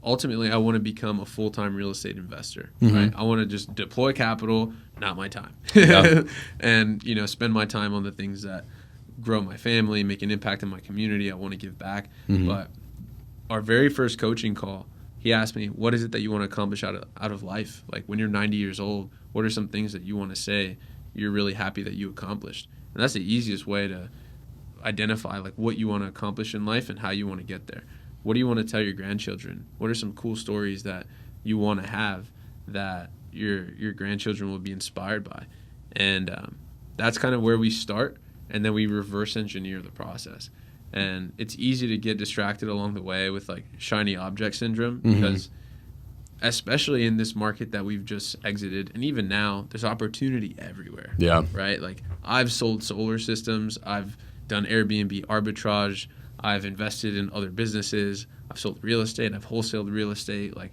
ultimately, I want to become a full-time real estate investor, right? I want to just deploy capital, not my time. Yeah. And, spend my time on the things that grow my family, make an impact in my community. I want to give back. But our very first coaching call, he asked me, what is it that you want to accomplish out of life? Like, when you're 90 years old, what are some things that you want to say you're really happy that you accomplished? And that's the easiest way to identify, like, what you want to accomplish in life and how you want to get there. What do you want to tell your grandchildren? What are some cool stories that you want to have that your grandchildren will be inspired by? And that's kind of where we start, and then we reverse engineer the process. And it's easy to get distracted along the way with like shiny object syndrome because especially in this market that we've just exited, and even now, there's opportunity everywhere. Yeah. Right? Like, I've sold solar systems, I've done Airbnb arbitrage, I've invested in other businesses, I've sold real estate, I've wholesaled real estate. Like,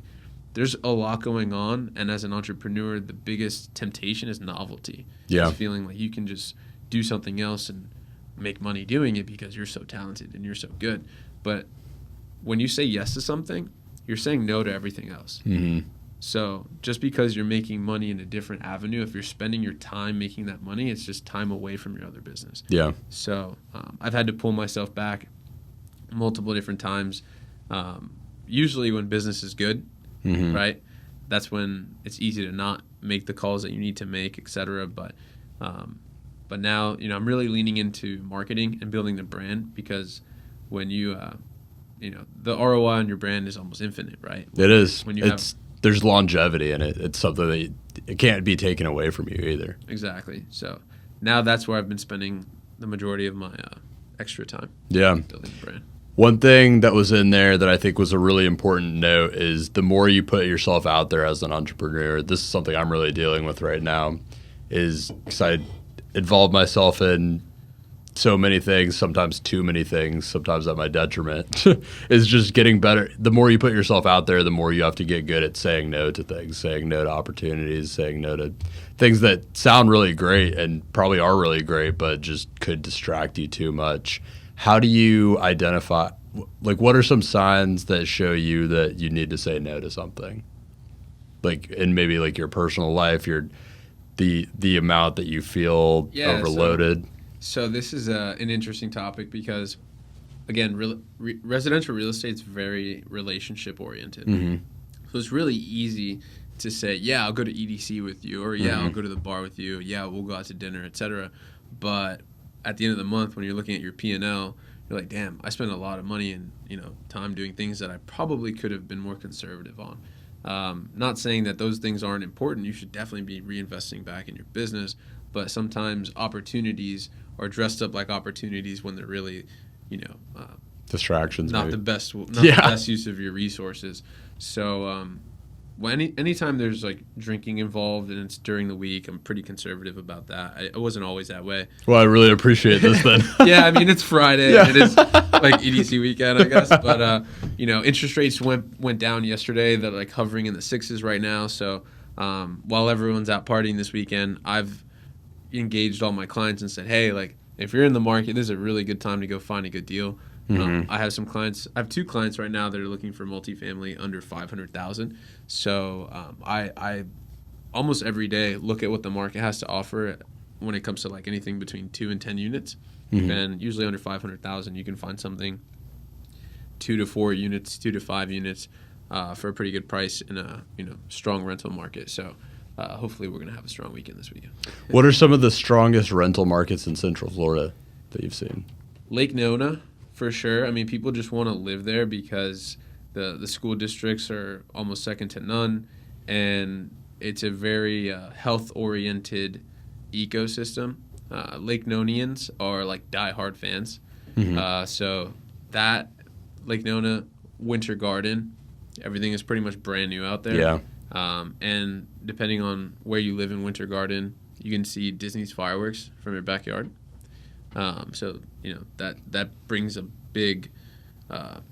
there's a lot going on, and as an entrepreneur, the biggest temptation is novelty. Yeah. It's feeling like you can just do something else and make money doing it because you're so talented and you're so good. But when you say yes to something, you're saying no to everything else. So just because you're making money in a different avenue, if you're spending your time making that money, it's just time away from your other business. Yeah. So I've had to pull myself back multiple different times. Usually when business is good, right? That's when it's easy to not make the calls that you need to make, et cetera. But now, I'm really leaning into marketing and building the brand because when you, the ROI on your brand is almost infinite, right? It is. When you there's longevity in it. It's something that it can't be taken away from you either. Exactly. So now that's where I've been spending the majority of my extra time. Yeah. Building the brand. One thing that was in there that I think was a really important note is the more you put yourself out there as an entrepreneur, this is something I'm really dealing with right now, is because I involve myself in so many things, sometimes too many things, sometimes at my detriment, is just getting better. The more you put yourself out there, the more you have to get good at saying no to things, saying no to opportunities, saying no to things that sound really great and probably are really great, but just could distract you too much. How do you identify, like, what are some signs that show you that you need to say no to something? Like, in maybe like your personal life, the amount that you feel overloaded. So this is an interesting topic because, again, residential real estate is very relationship oriented. So it's really easy to say, yeah, I'll go to EDC with you, or yeah, I'll go to the bar with you, yeah, we'll go out to dinner, etc. But at the end of the month, when you're looking at your P&L, you're like, damn, I spent a lot of money and time doing things that I probably could have been more conservative on. Not saying that those things aren't important. You should definitely be reinvesting back in your business. But sometimes opportunities are dressed up like opportunities when they're really, distractions. Not maybe. the best use of your resources. So anytime there's like drinking involved and it's during the week, I'm pretty conservative about that. I wasn't always that way. Well, I really appreciate this then. Yeah, I mean, it's Friday. Yeah. It is like EDC weekend, I guess. But, interest rates went down yesterday. They're like hovering in the 6s right now. So while everyone's out partying this weekend, I've engaged all my clients and said, hey, like, if you're in the market, this is a really good time to go find a good deal. I have some clients. I have 2 clients right now that are looking for multifamily under $500,000. So I almost every day look at what the market has to offer when it comes to like anything between 2 and 10 units, and usually under $500,000 you can find something 2 to 4 units, 2 to 5 units for a pretty good price in a strong rental market. So hopefully we're going to have a strong weekend this weekend. What are some of the strongest rental markets in Central Florida that you've seen? Lake Nona, for sure. I mean, people just want to live there because the school districts are almost second to none, and it's a very health-oriented ecosystem. Lake Nonians are like diehard fans. So that Lake Nona Winter Garden, everything is pretty much brand new out there. Yeah. And depending on where you live in Winter Garden, you can see Disney's fireworks from your backyard. So that brings a big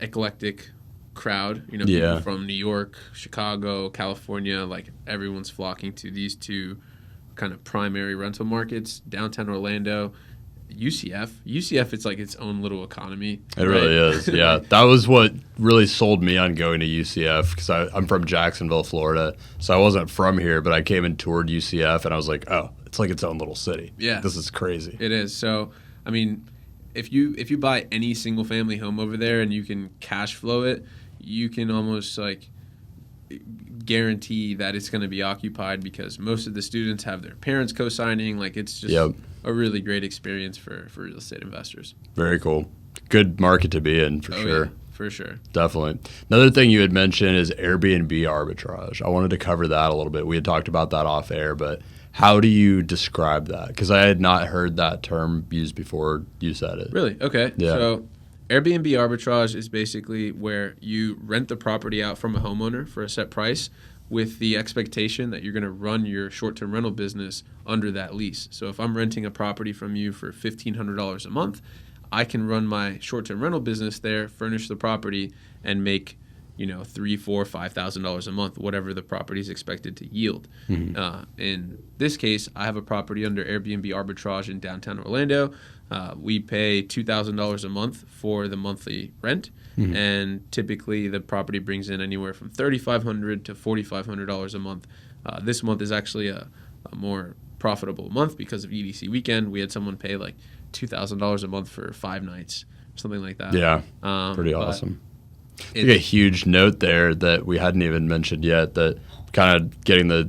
eclectic crowd. People from New York, Chicago, California, like everyone's flocking to these two kind of primary rental markets. Downtown Orlando, UCF, it's like its own little economy. It really is. Yeah, that was what really sold me on going to UCF because I'm from Jacksonville, Florida, so I wasn't from here, but I came and toured UCF, and I was like, oh, it's like its own little city. Yeah, this is crazy. It is. So, I mean, if you buy any single family home over there and you can cash flow it, you can almost like guarantee that it's going to be occupied because most of the students have their parents co-signing. Like it's just a really great experience for real estate investors. Very cool. Good market to be in for sure. Yeah, for sure. Definitely. Another thing you had mentioned is Airbnb arbitrage. I wanted to cover that a little bit. We had talked about that off air, but how do you describe that? Because I had not heard that term used before you said it. Really? Okay. Yeah. So Airbnb arbitrage is basically where you rent the property out from a homeowner for a set price with the expectation that you're going to run your short-term rental business under that lease. So if I'm renting a property from you for $1,500 a month, I can run my short-term rental business there, furnish the property, and make $3,000, $4,000, $5,000 a month, whatever the property is expected to yield. In this case, I have a property under Airbnb arbitrage in downtown Orlando. We pay $2,000 a month for the monthly rent, and typically the property brings in anywhere from $3,500 to $4,500 a month. This month is actually a more profitable month because of EDC weekend. We had someone pay like $2,000 a month for 5 nights, something like that. Yeah, pretty awesome. I think a huge note there that we hadn't even mentioned yet, that kind of getting the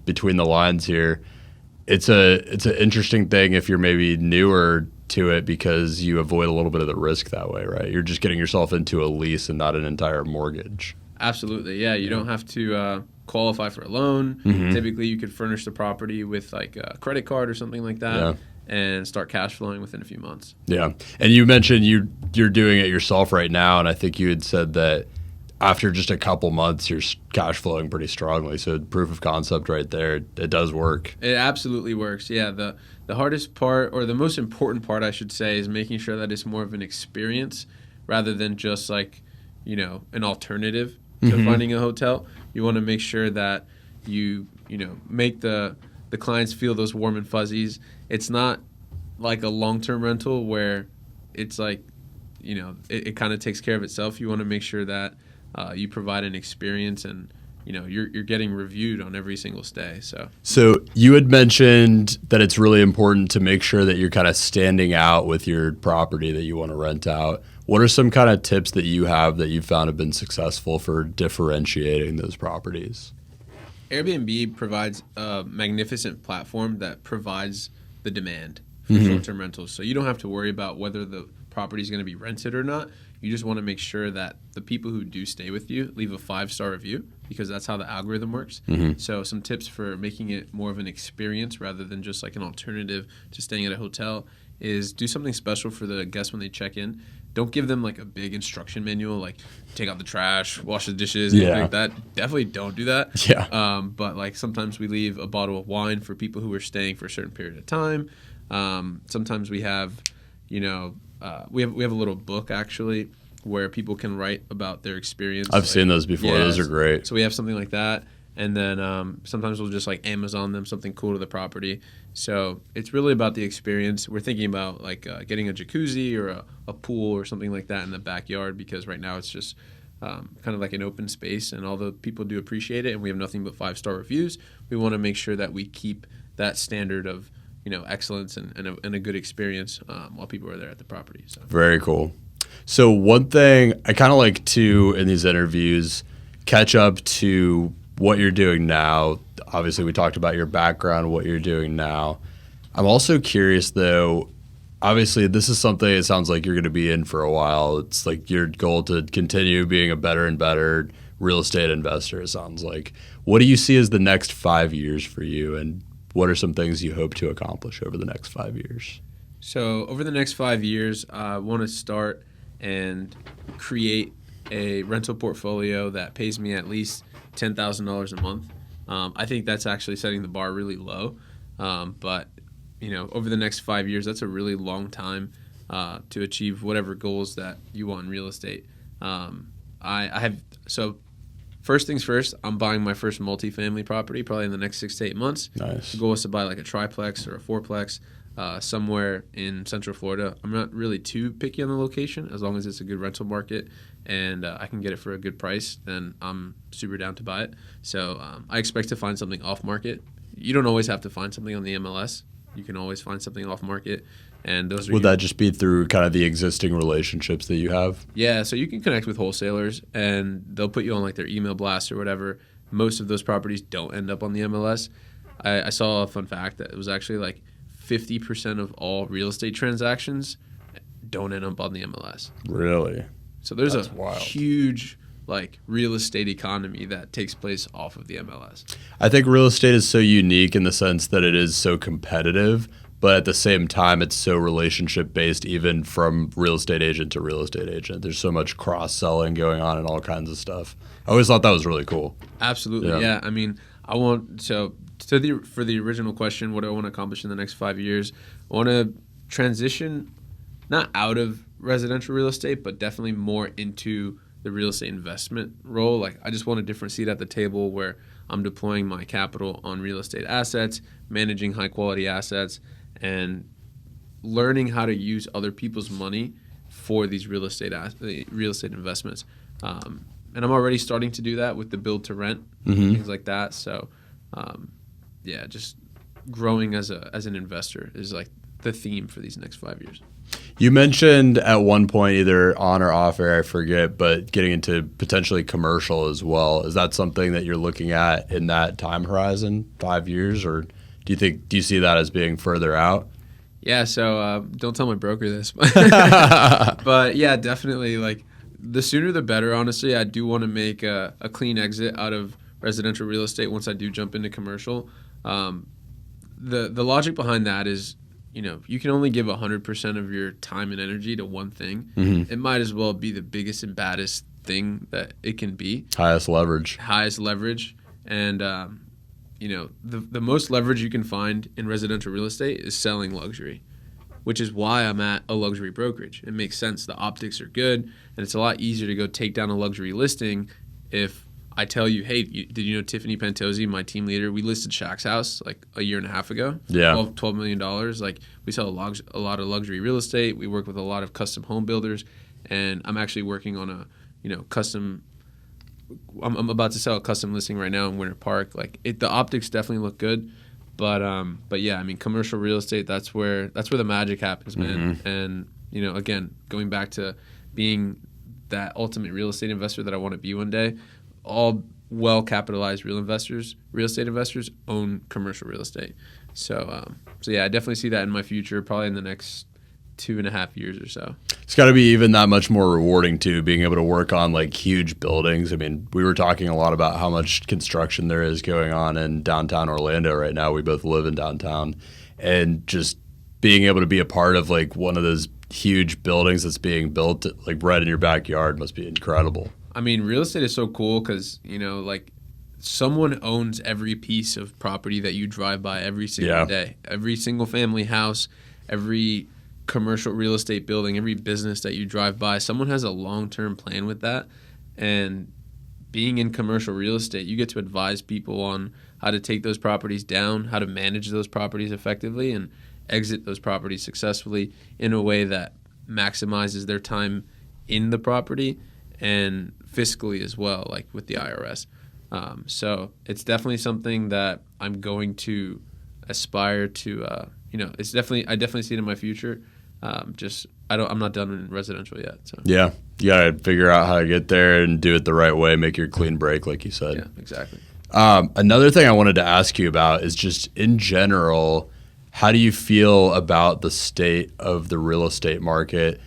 between the lines here, it's an interesting thing if you're maybe newer to it because you avoid a little bit of the risk that way, right? You're just getting yourself into a lease and not an entire mortgage. Absolutely, yeah. You don't have to qualify for a loan. Typically, you could furnish the property with like a credit card or something like that. And start cash flowing within a few months. Yeah. And you mentioned you're doing it yourself right now, and I think you had said that after just a couple months, you're cash flowing pretty strongly. So proof of concept right there, it does work. It absolutely works, yeah. The hardest part, or the most important part, I should say, is making sure that it's more of an experience rather than just like, an alternative to finding a hotel. You want to make sure that you make the clients feel those warm and fuzzies. It's not like a long-term rental where it's like, it kind of takes care of itself. You want to make sure that you provide an experience and, you're getting reviewed on every single stay. So you had mentioned that it's really important to make sure that you're kind of standing out with your property that you want to rent out. What are some kind of tips that you have that you found have been successful for differentiating those properties? Airbnb provides a magnificent platform that provides the demand for short-term rentals. So you don't have to worry about whether the property is going to be rented or not. You just want to make sure that the people who do stay with you leave a 5-star review because that's how the algorithm works. So some tips for making it more of an experience rather than just like an alternative to staying at a hotel is do something special for the guests when they check in. Don't give them like a big instruction manual, like take out the trash, wash the dishes, anything like that. Definitely don't do that. Yeah. But like sometimes we leave a bottle of wine for people who are staying for a certain period of time. Sometimes we have, we have a little book actually where people can write about their experience. I've seen those before. Yeah, those are great. So we have something like that. And then sometimes we'll just like Amazon them something cool to the property. So it's really about the experience. We're thinking about like getting a jacuzzi or a pool or something like that in the backyard because right now it's just kind of like an open space. And although people do appreciate it and we have nothing but 5-star reviews, we want to make sure that we keep that standard of excellence and a good experience while people are there at the property. So. Very cool. So one thing I kind of like to, in these interviews, catch up to what you're doing now. Obviously, we talked about your background, what you're doing now. I'm also curious, though, obviously, this is something it sounds like you're going to be in for a while. It's like your goal to continue being a better and better real estate investor, it sounds like. What do you see as the next 5 years for you, and what are some things you hope to accomplish over the next 5 years? So over the next 5 years, I want to start and create a rental portfolio that pays me at least $10,000 a month. I think that's actually setting the bar really low, but over the next 5 years, that's a really long time to achieve whatever goals that you want in real estate. First things first, I'm buying my first multifamily property probably in the next 6 to 8 months. Nice. The goal is to buy like a triplex or a fourplex somewhere in Central Florida. I'm not really too picky on the location as long as it's a good rental market and I can get it for a good price, then I'm super down to buy it. So I expect to find something off market. You don't always have to find something on the MLS. You can always find something off market. And those are Would that just be through kind of the existing relationships that you have? Yeah, so you can connect with wholesalers and they'll put you on like their email blast or whatever. Most of those properties don't end up on the MLS. I saw a fun fact that it was actually like 50% of all real estate transactions don't end up on the MLS. Really? So there's That's a wild. huge like real estate economy that takes place off of the MLS. I think real estate is so unique in the sense that it is so competitive, but at the same time, it's so relationship based, even from real estate agent to real estate agent. There's so much cross selling going on and all kinds of stuff. I always thought that was really cool. Absolutely, yeah. I mean, for the original question, what do I want to accomplish in the next 5 years? I want to transition not out of residential real estate, but definitely more into the real estate investment role. Like, I just want a different seat at the table where I'm deploying my capital on real estate assets, managing high quality assets, and learning how to use other people's money for these real estate investments. And I'm already starting to do that with the build to rent, things like that. So, just growing as an investor is like the theme for these next 5 years. You mentioned at one point, either on or off air, I forget, but getting into potentially commercial as well. Is that something that you're looking at in that time horizon, 5 years, or do you see that as being further out? Yeah, so don't tell my broker this, but yeah, definitely. Like, the sooner the better. Honestly, I do want to make a clean exit out of residential real estate once I do jump into commercial. The logic behind that is, you can only give 100% of your time and energy to one thing. It might as well be the biggest and baddest thing that it can be. Highest leverage. And the most leverage you can find in residential real estate is selling luxury, which is why I'm at a luxury brokerage. It makes sense. The optics are good, and it's a lot easier to go take down a luxury listing if I tell you, hey, did you know Tiffany Pantozzi, my team leader, we listed Shaq's house like a year and a half ago. Yeah. $12 million. Like, we sell a lot of luxury real estate. We work with a lot of custom home builders, and I'm actually working on a custom. I'm about to sell a custom listing right now in Winter Park. Like, the optics definitely look good, but yeah, I mean, commercial real estate, that's where the magic happens, man. And again, going back to being that ultimate real estate investor that I want to be one day. All well-capitalized real estate investors own commercial real estate. So yeah, I definitely see that in my future, probably in the next 2.5 years or so. It's got to be even that much more rewarding too, being able to work on like huge buildings. I mean, we were talking a lot about how much construction there is going on in downtown Orlando right now. We both live in downtown, and just being able to be a part of like one of those huge buildings that's being built like right in your backyard must be incredible. I mean, real estate is so cool because, like, someone owns every piece of property that you drive by every single day. Every single family house, every commercial real estate building, every business that you drive by, someone has a long-term plan with that. And being in commercial real estate, you get to advise people on how to take those properties down, how to manage those properties effectively, and exit those properties successfully in a way that maximizes their time in the property and fiscally as well, like with the IRS. So it's definitely something that I'm going to aspire to, I definitely see it in my future. Just I'm not done in residential yet. So Yeah, you got to figure out how to get there and do it the right way, make your clean break, like you said. yeah, exactly. Another thing I wanted to ask you about is just in general, how do you feel about the state of the real estate market?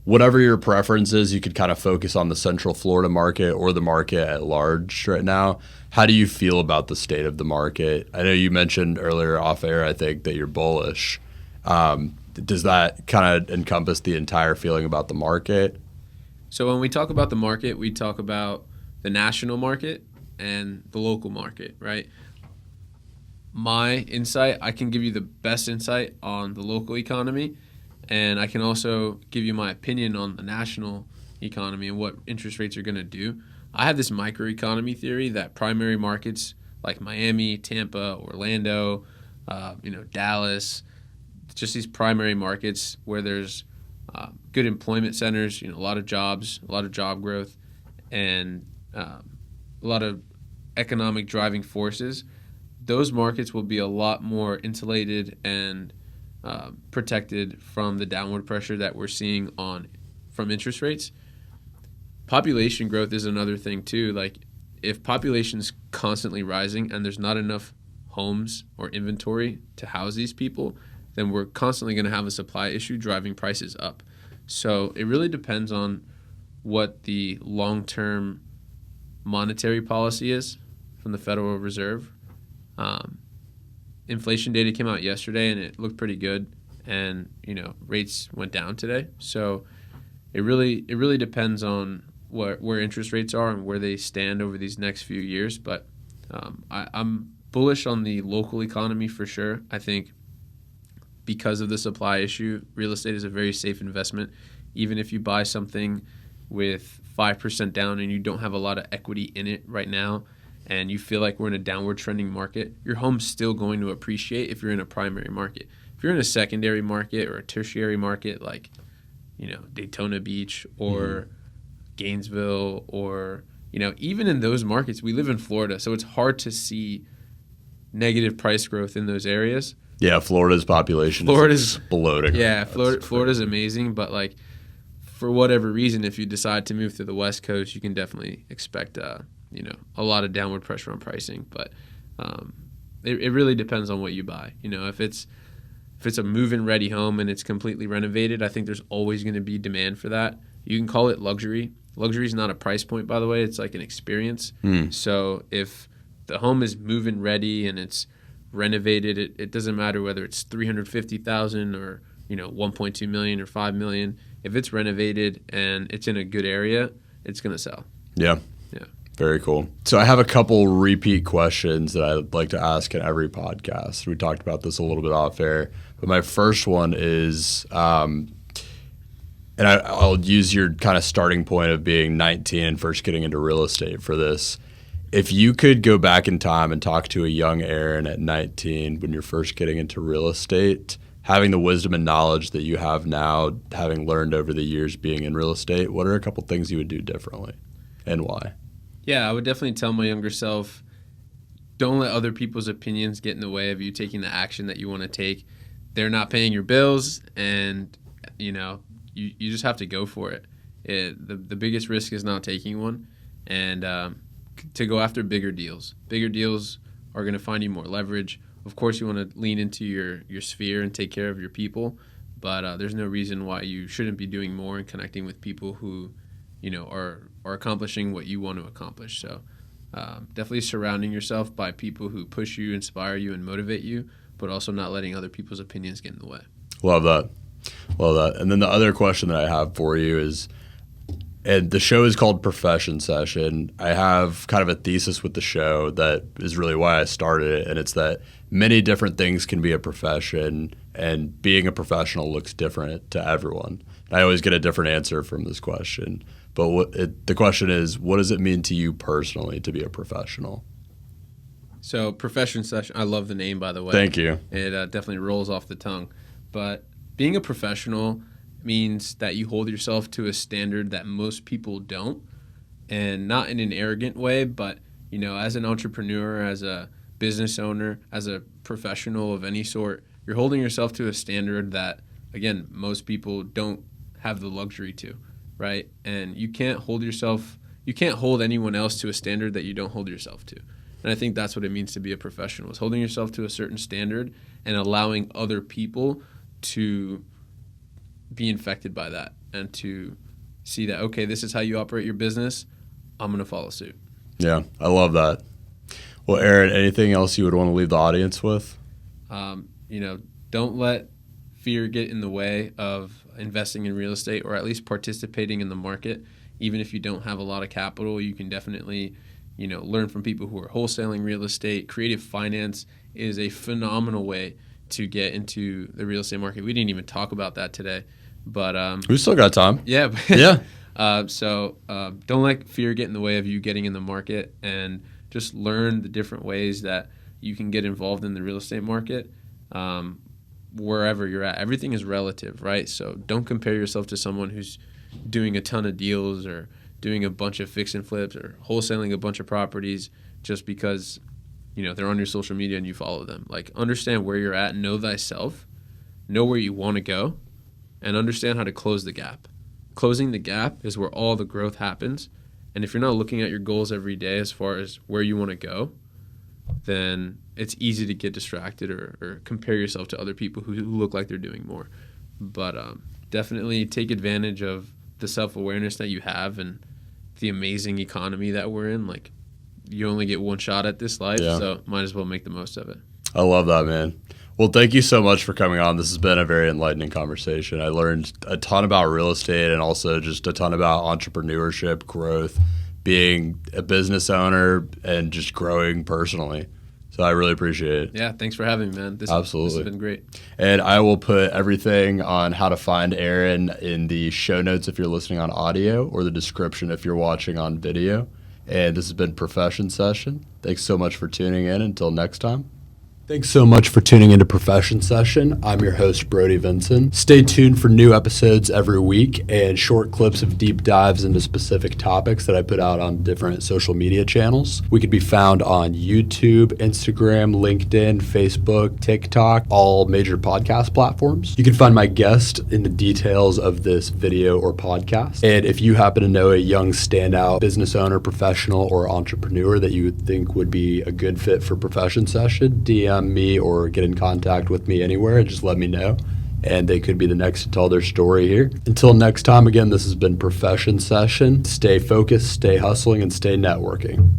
Whatever your preference is, you could kind of focus on the Central Florida market or the market at large right now. How do you feel about the state of the market? I know you mentioned earlier off air, I think, that you're bullish. Does that kind of encompass the entire feeling about the market? So when we talk about the market, we talk about the national market and the local market, right? My insight, I can give you the best insight on the local economy, and I can also give you my opinion on the national economy and what interest rates are going to do. I have this microeconomy theory that primary markets like Miami, Tampa, Orlando, Dallas, just these primary markets where there's good employment centers, a lot of jobs, a lot of job growth, and a lot of economic driving forces. Those markets will be a lot more insulated and protected from the downward pressure that we're seeing from interest rates. Population growth is another thing too. Like if population's constantly rising and there's not enough homes or inventory to house these people, then we're constantly going to have a supply issue driving prices up. So it really depends on what the long-term monetary policy is from the Federal Reserve. Inflation data came out yesterday and it looked pretty good, and rates went down today. So it really depends on where interest rates are and where they stand over these next few years. But I'm bullish on the local economy for sure. I think because of the supply issue, real estate is a very safe investment. Even if you buy something with 5% down and you don't have a lot of equity in it right now, and you feel like we're in a downward trending market, your home's still going to appreciate if you're in a primary market. If you're in a secondary market or a tertiary market like, Daytona Beach or Gainesville or, even in those markets, we live in Florida, so it's hard to see negative price growth in those areas. Yeah, Florida's population is exploding. Yeah, Florida's amazing, but like for whatever reason, if you decide to move to the West Coast, you can definitely expect a lot of downward pressure on pricing. But it really depends on what you buy. If it's a move-in ready home and it's completely renovated, I think there's always going to be demand for that. You can call it luxury. Luxury is not a price point, by the way. It's like an experience. So if the home is move-in ready and it's renovated, it doesn't matter whether it's $350,000 or $1.2 million or $5 million. If it's renovated and it's in a good area, it's going to sell. Yeah. Very cool. So I have a couple repeat questions that I'd like to ask in every podcast. We talked about this a little bit off air, but my first one is, and I'll use your kind of starting point of being 19 and first getting into real estate for this. If you could go back in time and talk to a young Aaron at 19 when you're first getting into real estate, having the wisdom and knowledge that you have now, having learned over the years being in real estate, what are a couple things you would do differently and why? Yeah, I would definitely tell my younger self, don't let other people's opinions get in the way of you taking the action that you want to take. They're not paying your bills, and you just have to go for it. The biggest risk is not taking one, and to go after bigger deals. Bigger deals are going to find you more leverage. Of course, you want to lean into your sphere and take care of your people, but there's no reason why you shouldn't be doing more and connecting with people who are accomplishing what you want to accomplish. So definitely surrounding yourself by people who push you, inspire you, and motivate you, but also not letting other people's opinions get in the way. Love that. And then the other question that I have for you is, and the show is called Profession Session. I have kind of a thesis with the show that is really why I started it, and it's that many different things can be a profession, and being a professional looks different to everyone. I always get a different answer from this question. But the question is, what does it mean to you personally to be a professional? So Profession Session, I love the name, by the way. Thank you. It definitely rolls off the tongue. But being a professional means that you hold yourself to a standard that most people don't, and not in an arrogant way, but as an entrepreneur, as a business owner, as a professional of any sort, you're holding yourself to a standard that, again, most people don't have the luxury to, right? And you can't hold anyone else to a standard that you don't hold yourself to. And I think that's what it means to be a professional, is holding yourself to a certain standard and allowing other people to be infected by that and to see that, okay, this is how you operate your business. I'm going to follow suit. Yeah, I love that. Well, Aaron, anything else you would want to leave the audience with? Don't let fear get in the way of investing in real estate, or at least participating in the market. Even if you don't have a lot of capital, you can definitely, learn from people who are wholesaling real estate. Creative finance is a phenomenal way to get into the real estate market. We didn't even talk about that today, but we still got time. Yeah, Yeah. So don't let fear get in the way of you getting in the market, and just learn the different ways that you can get involved in the real estate market. Wherever you're at, everything is relative, right? So don't compare yourself to someone who's doing a ton of deals or doing a bunch of fix and flips or wholesaling a bunch of properties just because, they're on your social media and you follow them. Like, understand where you're at, know thyself, know where you want to go, and understand how to close the gap. Closing the gap is where all the growth happens. And if you're not looking at your goals every day as far as where you want to go, then it's easy to get distracted or compare yourself to other people who look like they're doing more. But definitely take advantage of the self-awareness that you have and the amazing economy that we're in. Like, you only get one shot at this life, so might as well make the most of it. I love that, man. Well, thank you so much for coming on. This has been a very enlightening conversation. I learned a ton about real estate and also just a ton about entrepreneurship, growth, being a business owner, and just growing personally. So I really appreciate it. Yeah, thanks for having me, man. Absolutely. This has been great. And I will put everything on how to find Aaron in the show notes if you're listening on audio, or the description if you're watching on video. And this has been Profession Session. Thanks so much for tuning in. Until next time. Thanks so much for tuning into Profession Session. I'm your host, Brody Vinson. Stay tuned for new episodes every week and short clips of deep dives into specific topics that I put out on different social media channels. We could be found on YouTube, Instagram, LinkedIn, Facebook, TikTok, all major podcast platforms. You can find my guest in the details of this video or podcast. And if you happen to know a young standout business owner, professional, or entrepreneur that you would think would be a good fit for Profession Session, DM me or get in contact with me anywhere and just let me know, and they could be the next to tell their story here. Until next time, again, this has been Profession Session. Stay focused, stay hustling, and stay networking.